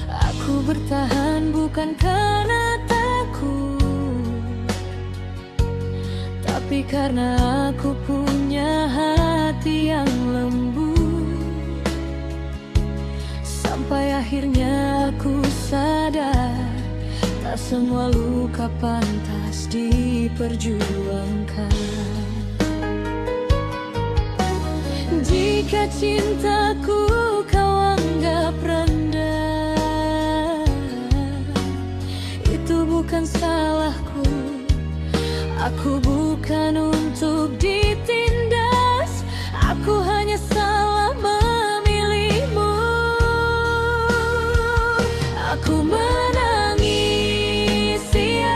Aku bertahan bukan karena takut, tapi karena aku punya hati yang lembut. Sampai akhirnya aku sadar, tak semua luka pantas diperjuangkan. Jika cintaku kau anggap rendah, itu bukan salahku. Aku bukan untuk ditindas, aku hanya salah memilihmu. Aku menangis siang,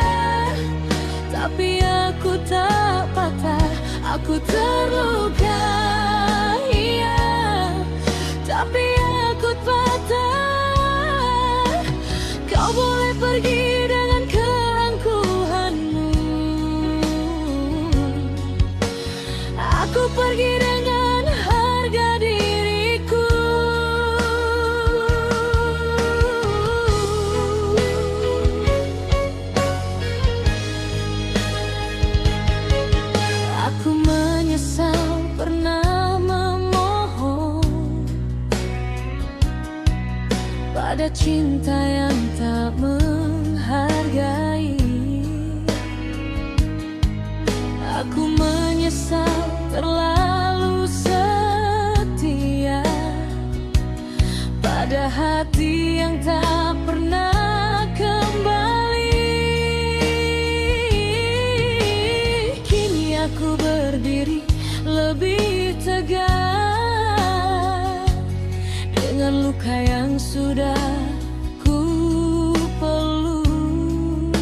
pada cinta yang tak menghargai. Aku menyesal terlalu setia pada hati yang tak pernah kembali. Kini aku berdiri lebih tegak dengan luka yang sudah ku peluk.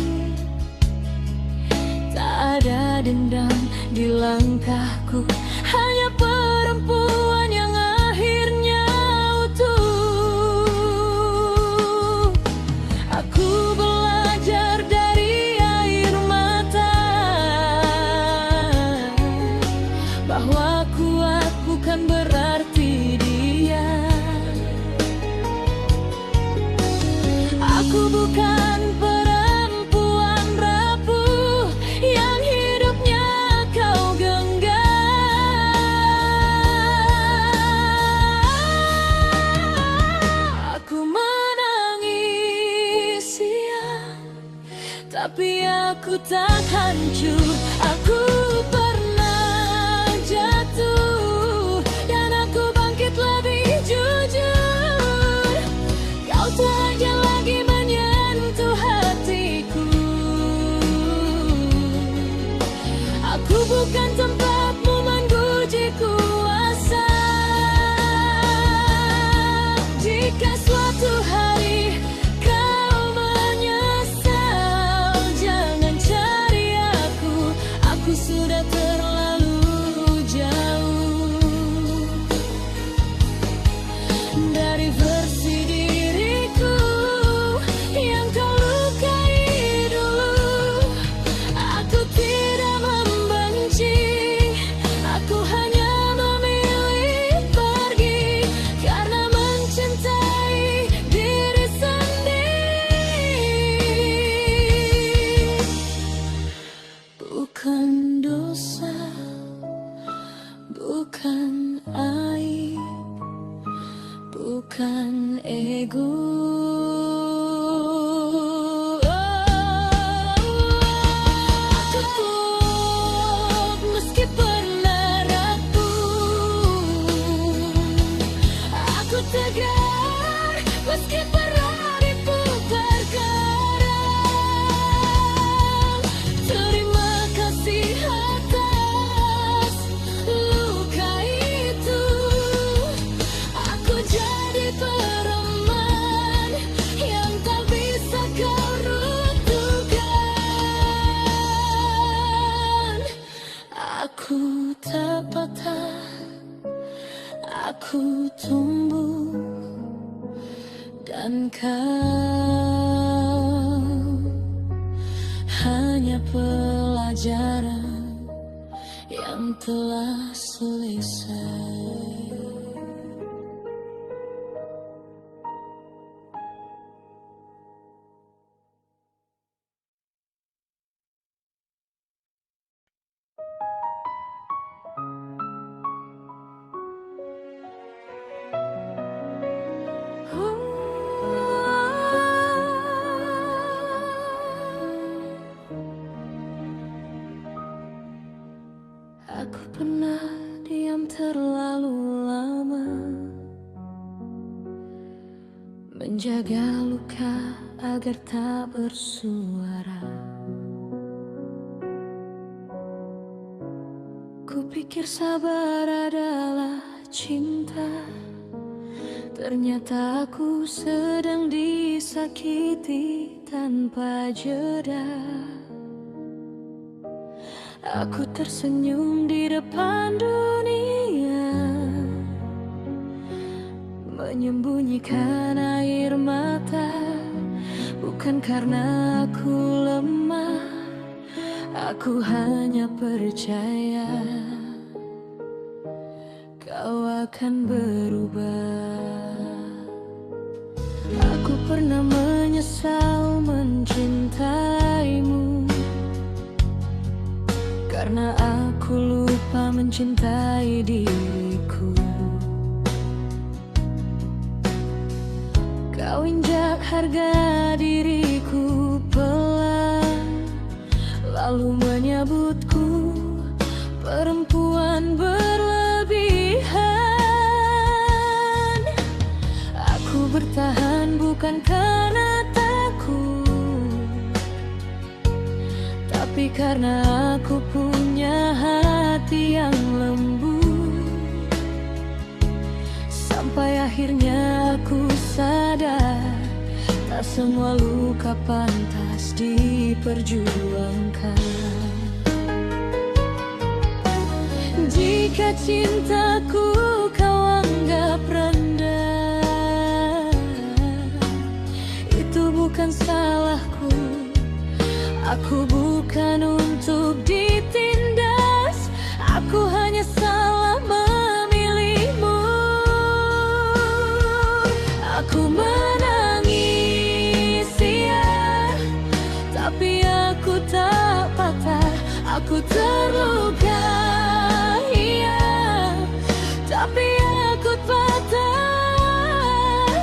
Tak ada dendam di langkahku, hanya perempuan yang akhirnya utuh. Aku belajar dari air mata bahwa kuat bukan berarti dia. Aku bukan perempuan rapuh yang hidupnya kau genggam. Aku menangis ya, tapi aku tak hancur. Aku pernah jatuh dan aku bangkit lebih jujur. Kau tak aja lagi menyentuh hatiku. Aku bukan tempatmu menguji kuasa. Jika suatu hari kau menyesal, jangan cari aku. Aku sudah terlalu jauh dari versi diriku yang kau lukai dulu. Aku tidak membenci, aku hanya memilih pergi karena mencintai diri sendiri. Bukan dosa, bukan aib, bukan ego. Aku kuat meski pernah rapuh. Aku tegar meski pernah dipukul karang. Terima kasih atas luka itu. Aku jadi pereman yang tak bisa kau runtuhkan. Aku tak patah, aku tumbuh, dan kau hanya pelajaran yang telah selesai. Aku pernah diam terlalu lama, menjaga luka agar tak bersuara. Kupikir sabar adalah cinta, ternyata aku sedang disakiti tanpa jeda. Aku tersenyum di depan dunia, menyembunyikan air mata. Bukan karena aku lemah, aku hanya percaya kau akan berubah. Aku pernah menyesal mencintaimu, karena aku lupa mencintai diriku. Kau injak harga diriku pelan, lalu menyebutku perempuan berlebihan. Aku bertahan bukan karena takut, tapi karena aku punya hati yang lembut. Sampai akhirnya aku sadar, tak semua luka pantas diperjuangkan. Jika cintaku kau anggap rendah, itu bukan salahku. Aku bukan untuk ditindas, aku hanya salah memilihmu. Aku menangis, ya, tapi aku tak patah. Aku terluka, iya, tapi aku patah.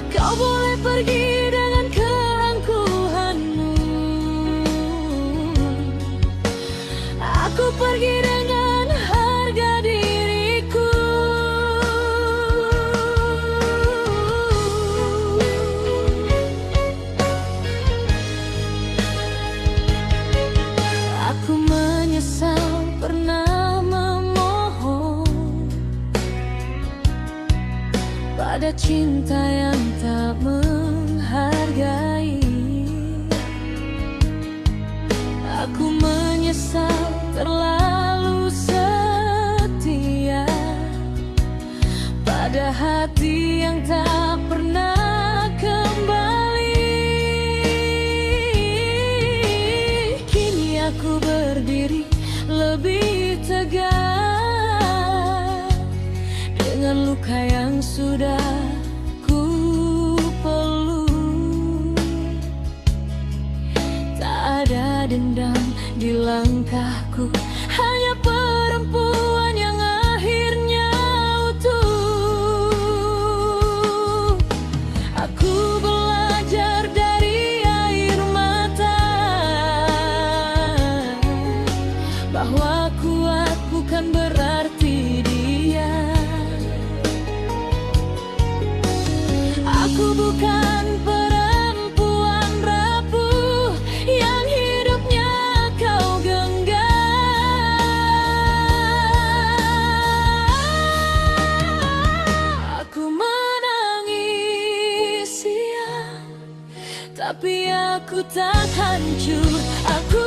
Kau boleh pergi dengan keangkuhanmu, aku pergi dengan harga diriku. Aku menyesal pernah memohon pada cinta yang tak menghargai. Aku menyesal terlalu setia pada hati yang tak pernah kembali. Kini aku berdiri lebih tegak dengan luka yang sudah ku peluk. Tak ada dendam di langkahku, hanya perempuan yang akhirnya utuh. Aku belajar dari air mata bahwa kuat bukan berarti dia. Aku bukan perempuan rapuh yang hidupnya kau genggam. Aku menangis, ya, tapi aku tak hancur. Aku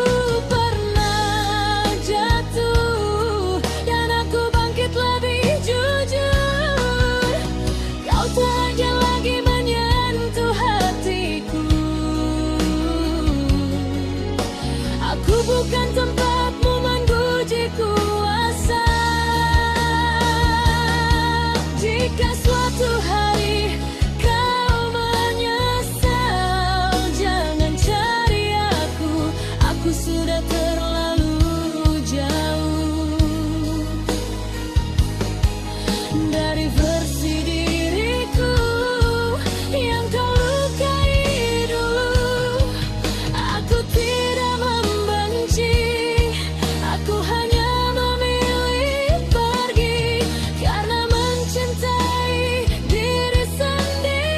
pernah jatuh dan aku bangkit lebih jujur. Kau tak aja lagi menyentuh hatiku. Aku bukan tempatmu menguji kuasa. Jika suatu hari kau menyesal, jangan cari aku. Aku sudah terlalu jauh dari versi diriku yang kau lukai dulu. Aku tidak membenci, aku hanya memilih pergi karena mencintai diri sendiri.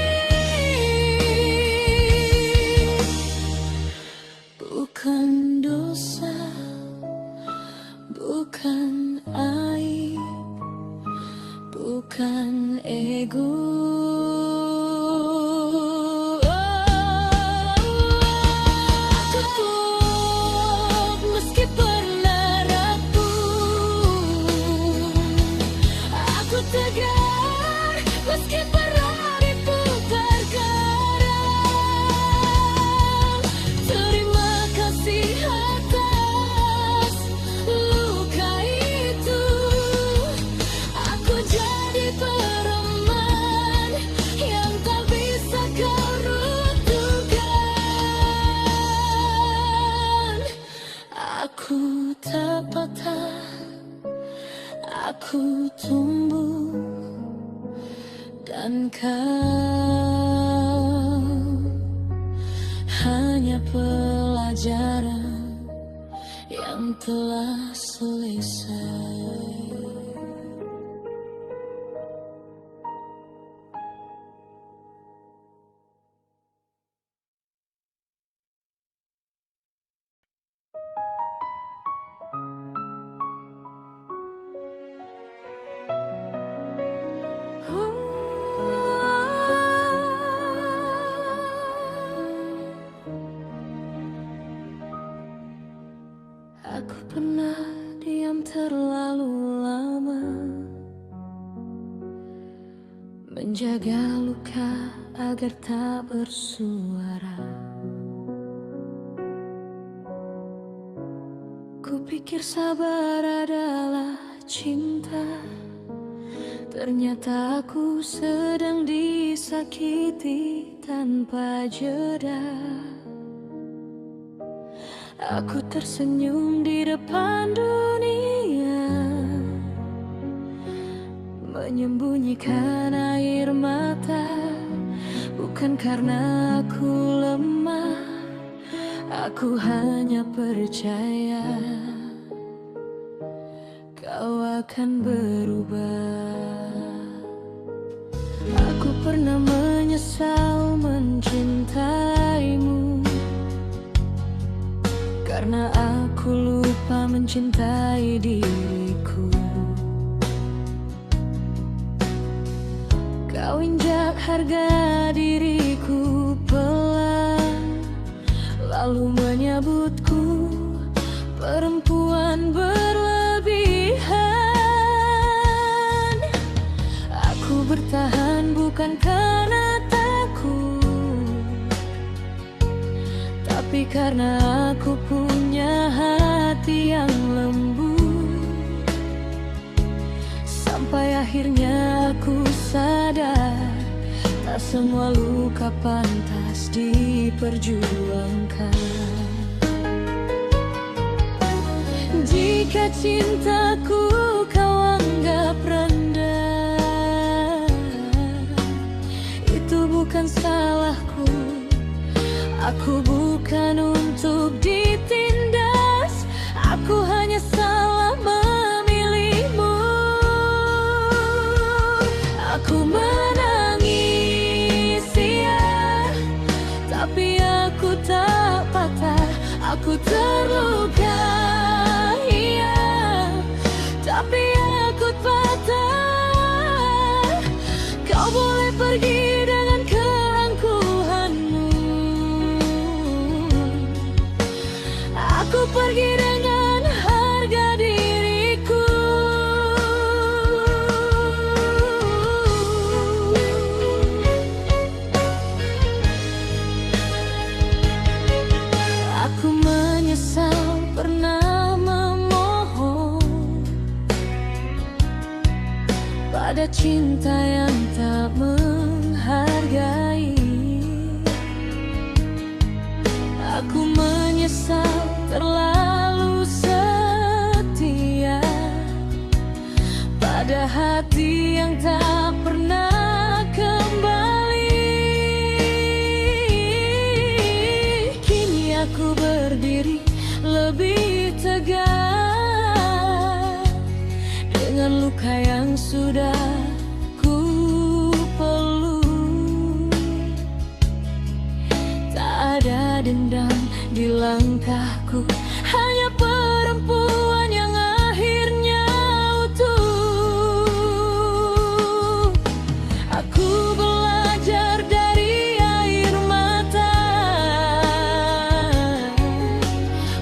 Bukan dosa, bukan aib, bukan ego. Aku kuat meski pernah rapuh. Aku tegar meski pernah diputar karang. Terima kasih atas luka itu. Aku jadi pereman yang tak bisa kau runtuhkan. Aku tak patah, aku tumbuh dan kau telah selesai. Aku pernah diam terlalu lama, menjaga luka agar tak bersuara. Kupikir sabar adalah cinta, ternyata aku sedang disakiti tanpa jeda. Aku tersenyum di depan dunia, menyembunyikan air mata. Bukan karena aku lemah, aku hanya percaya kau akan berubah. Aku pernah menyesal mencintaimu, karena aku lupa mencintai diriku. Kau injak harga diriku pelan, lalu menyebutku perempuan berlebihan. Aku bertahan bukan karena takut, tapi karena aku punya hati yang lembut. Sampai akhirnya aku sadar, tak semua luka pantas diperjuangkan. Jika cintaku kau anggap rendah, itu bukan salahku. Aku bukan untuk ditindas, aku hanya salah memilihmu. Aku menangis, ya, tapi aku tak patah. Aku terluka, iya, tapi aku patah. Kau boleh pergi dengan keangkuhanmu, aku pergi dengan harga diriku. Aku menyesal pernah memohon pada cinta yang tak menghargai. Aku menyesal terlalu setia pada hati yang tak pernah kembali. Kini aku berdiri lebih tegak dengan luka yang sudah ku peluk. Tak ada dendam di langkahku, hanya perempuan yang akhirnya utuh. Aku belajar dari air mata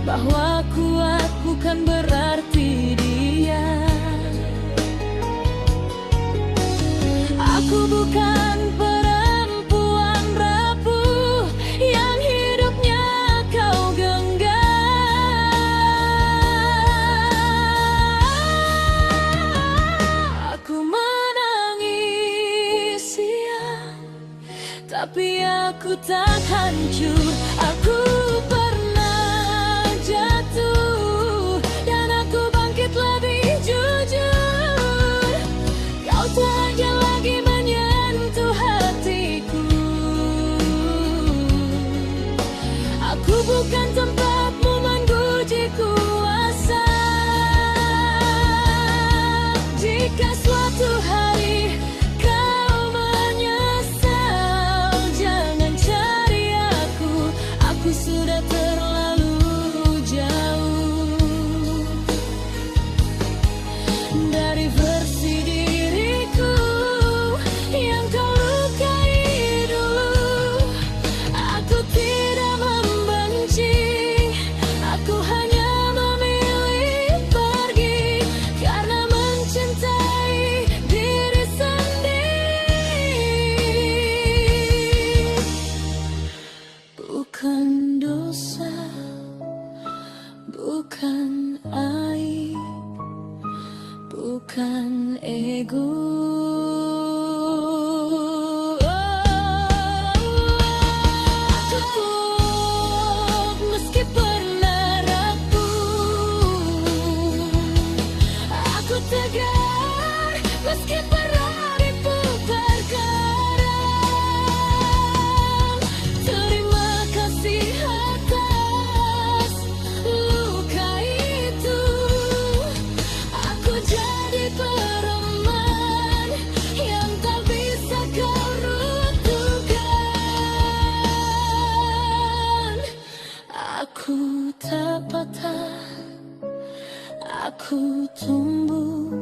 bahwa kuat bukan berarti dia. Aku bukan perempuan rapuh yang hidupnya kau genggam. Aku menangis, ya, tapi aku tak hancur. Aku pernah jatuh dan aku bangkit lebih jujur. Kau tak aja lagi menyentuh hatiku. Aku bukan tempatmu menguji kuasa. aku tumbuh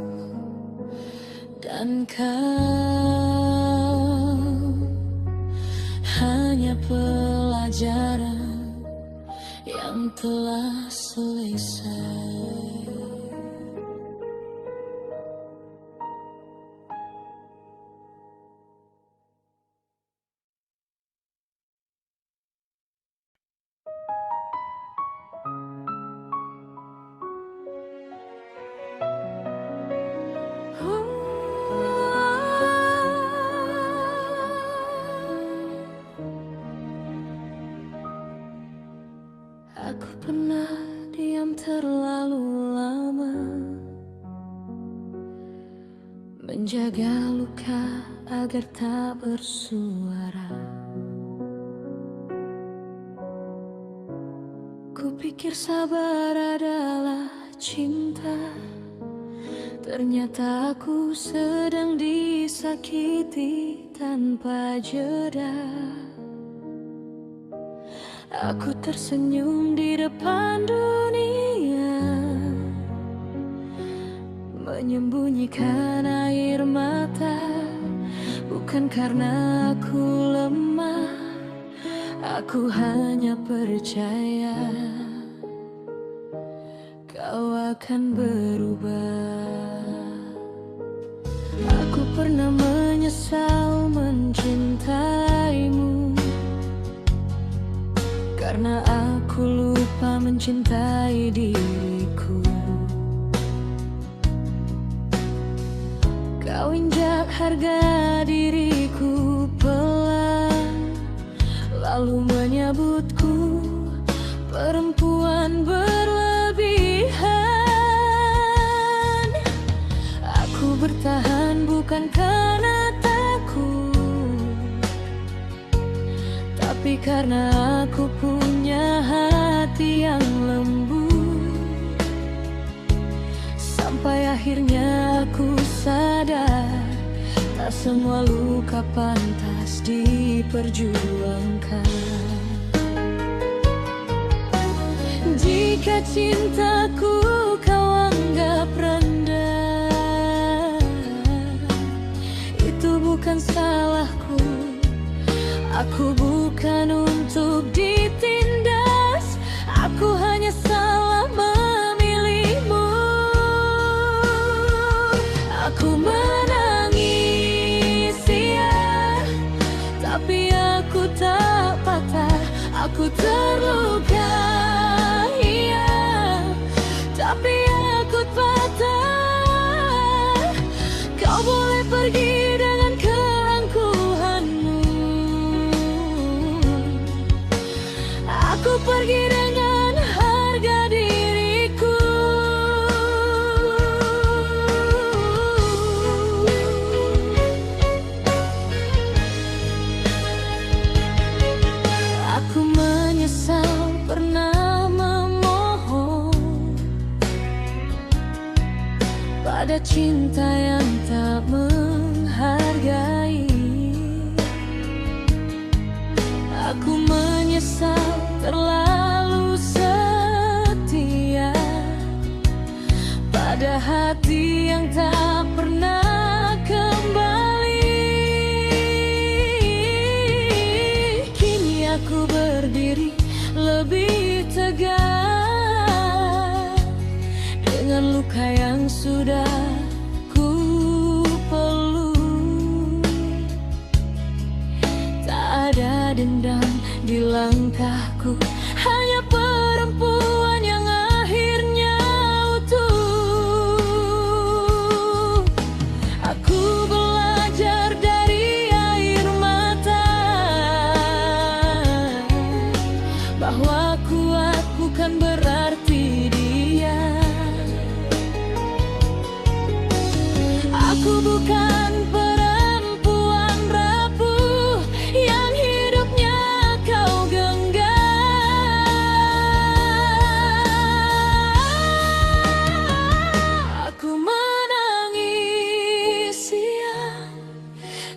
dan kau hanya pelajaran yang telah selesai. Aku pernah diam terlalu lama, menjaga luka agar tak bersuara. Kupikir sabar adalah cinta, ternyata aku sedang disakiti tanpa jeda. Aku tersenyum di depan dunia, menyembunyikan air mata. Bukan karena aku lemah, aku hanya percaya kau akan berubah. Aku pernah menyesal mencintaimu, karena aku lupa mencintai diriku. Kau injak harga diriku pelan, lalu menyebutku perempuan berlebihan. Aku bertahan bukan karena takut, tapi karena aku punya hati yang lembut. Sampai akhirnya aku sadar, tak semua luka pantas diperjuangkan. Jika cintaku kau anggap rendah, itu bukan salahku. Aku bukan untuk ditindas, aku hanya salah memilihmu. Aku menangis, ya, tapi aku tak patah. Aku terluka, iya, tapi aku patah. Kau boleh pergi dengan keangkuhanmu, aku pergi dengan harga diriku. Aku menyesal pernah memohon pada cinta yang tak menghargai. Aku menyesal terlalu setia pada hati yang tak pernah kembali. Kini aku berdiri lebih tegak dengan luka yang sudah ku peluk. Tak ada dendam di langkahku, hanya perempuan yang akhirnya utuh. Aku belajar dari air mata bahwa kuat bukan berarti dia. Aku bukan perempuan rapuh yang hidupnya kau genggam. Aku menangis, ya,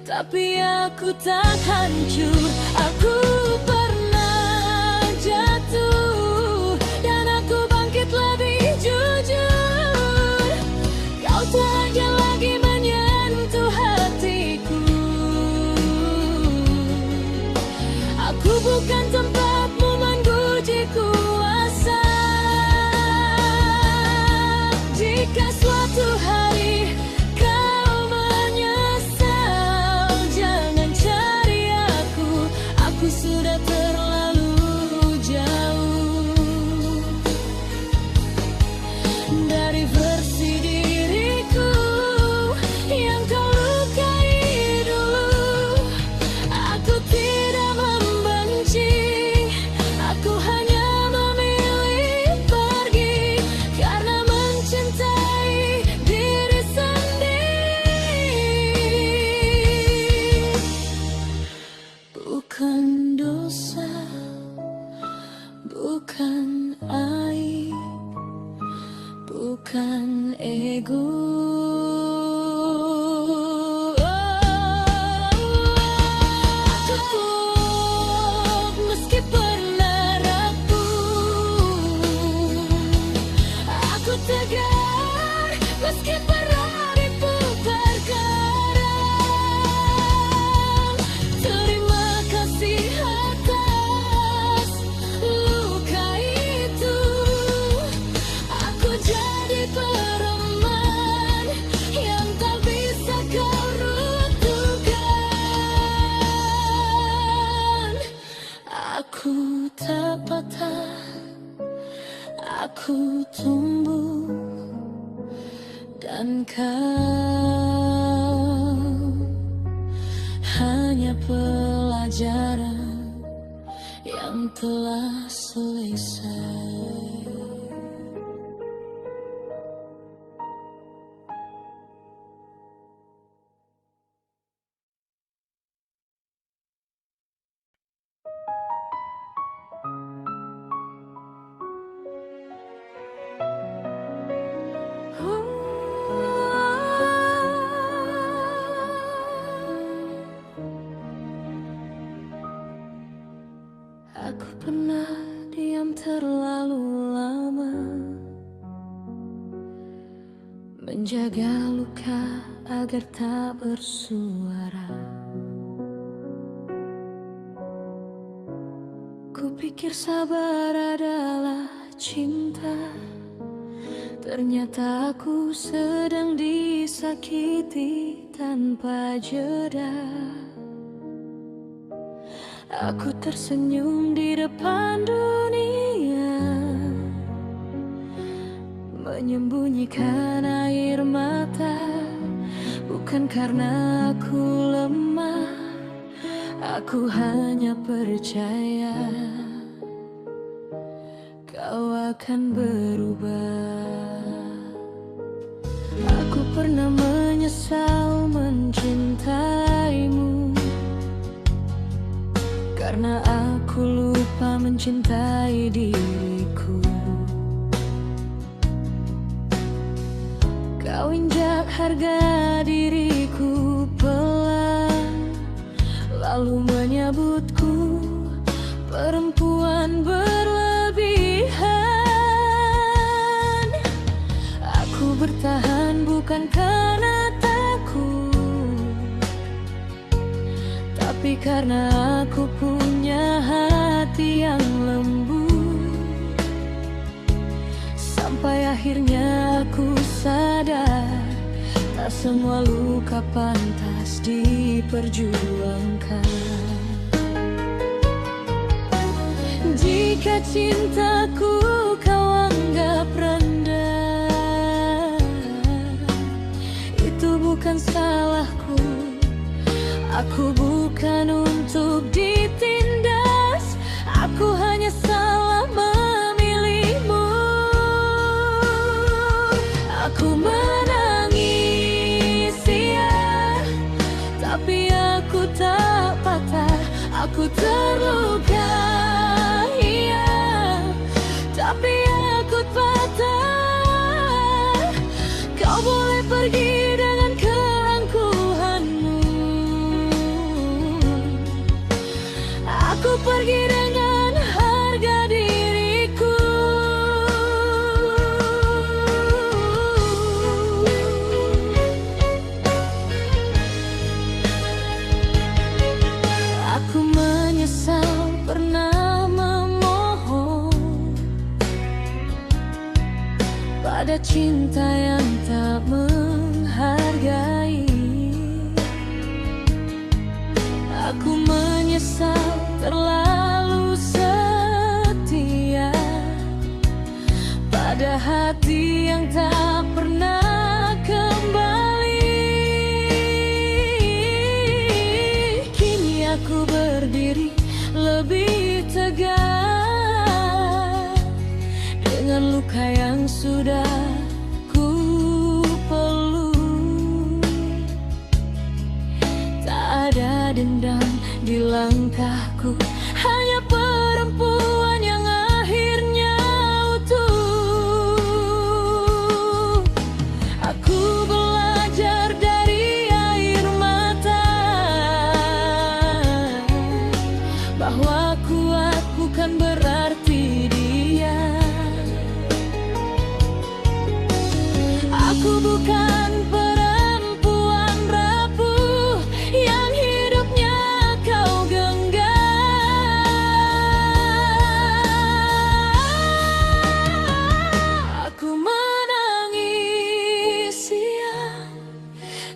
tapi aku tak hancur. Aku pernah jatuh dan Ku bukan tempatmu menguji kuasa. Jika suatu hari kau menyesal, jangan cari aku sudah terlalu jauh dari versi diriku yang kau lukai dulu. Aku tidak membenci, aku hanya memilih pergi karena mencintai diri sendiri. Bukan dosa, bukan aib, bukan ego. Aku kuat meski pernah rapuh. Aku tegar meski pernah diputar karang. Terima kasih atas luka itu. Aku jadi pereman yang tak bisa kau runtuhkan. Aku tak patah, aku tumbuh, dan kau hanya pelajaran yang telah selesai. Aku pernah diam terlalu lama, menjaga luka agar tak bersuara. Kupikir sabar adalah cinta, ternyata aku sedang disakiti tanpa jeda. Aku tersenyum di depan dunia, menyembunyikan air mata. Bukan karena aku lemah, aku hanya percaya kau akan berubah. Aku pernah menyesal mencintaimu, karena aku lupa mencintai diriku. Kau injak harga diriku pelan, lalu menyebutku perempuan berlebihan. Aku bertahan bukan karena takut, tapi karena aku punya hati yang lembut. Sampai akhirnya aku sadar, tak semua luka pantas diperjuangkan. Jika cintaku kau anggap rendah, itu bukan salahku. Aku bukan untuk ditindas, aku hanya salah memilihmu. Aku menangis, ya, tapi aku tak patah. Aku terluka, iya, tapi aku patah. Kau boleh pergi dengan keangkuhanmu, aku pergi dengan harga diriku. Aku menyesal cinta yang tak menghargai. Aku menyesal terlalu setia pada hati yang tak pernah kembali. Kini aku berdiri lebih tegak dengan luka yang sudah ku peluk. Tak ada dendam di langkahku, hanya perempuan yang akhirnya utuh. Aku belajar dari air mata bahwa kuat bukan berarti dia. Aku bukan perempuan rapuh yang hidupnya kau genggam. Aku menangis siang,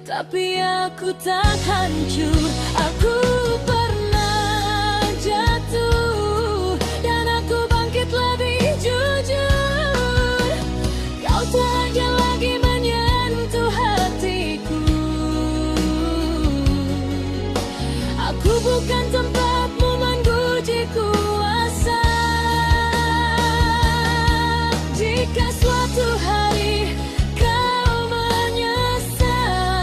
tapi aku tak hancur. Aku pernah jatuh dan aku bangkit lebih jujur. Kau tak akan lagi menyentuh hatiku. Aku bukan tempatmu menguji kuasa. Jika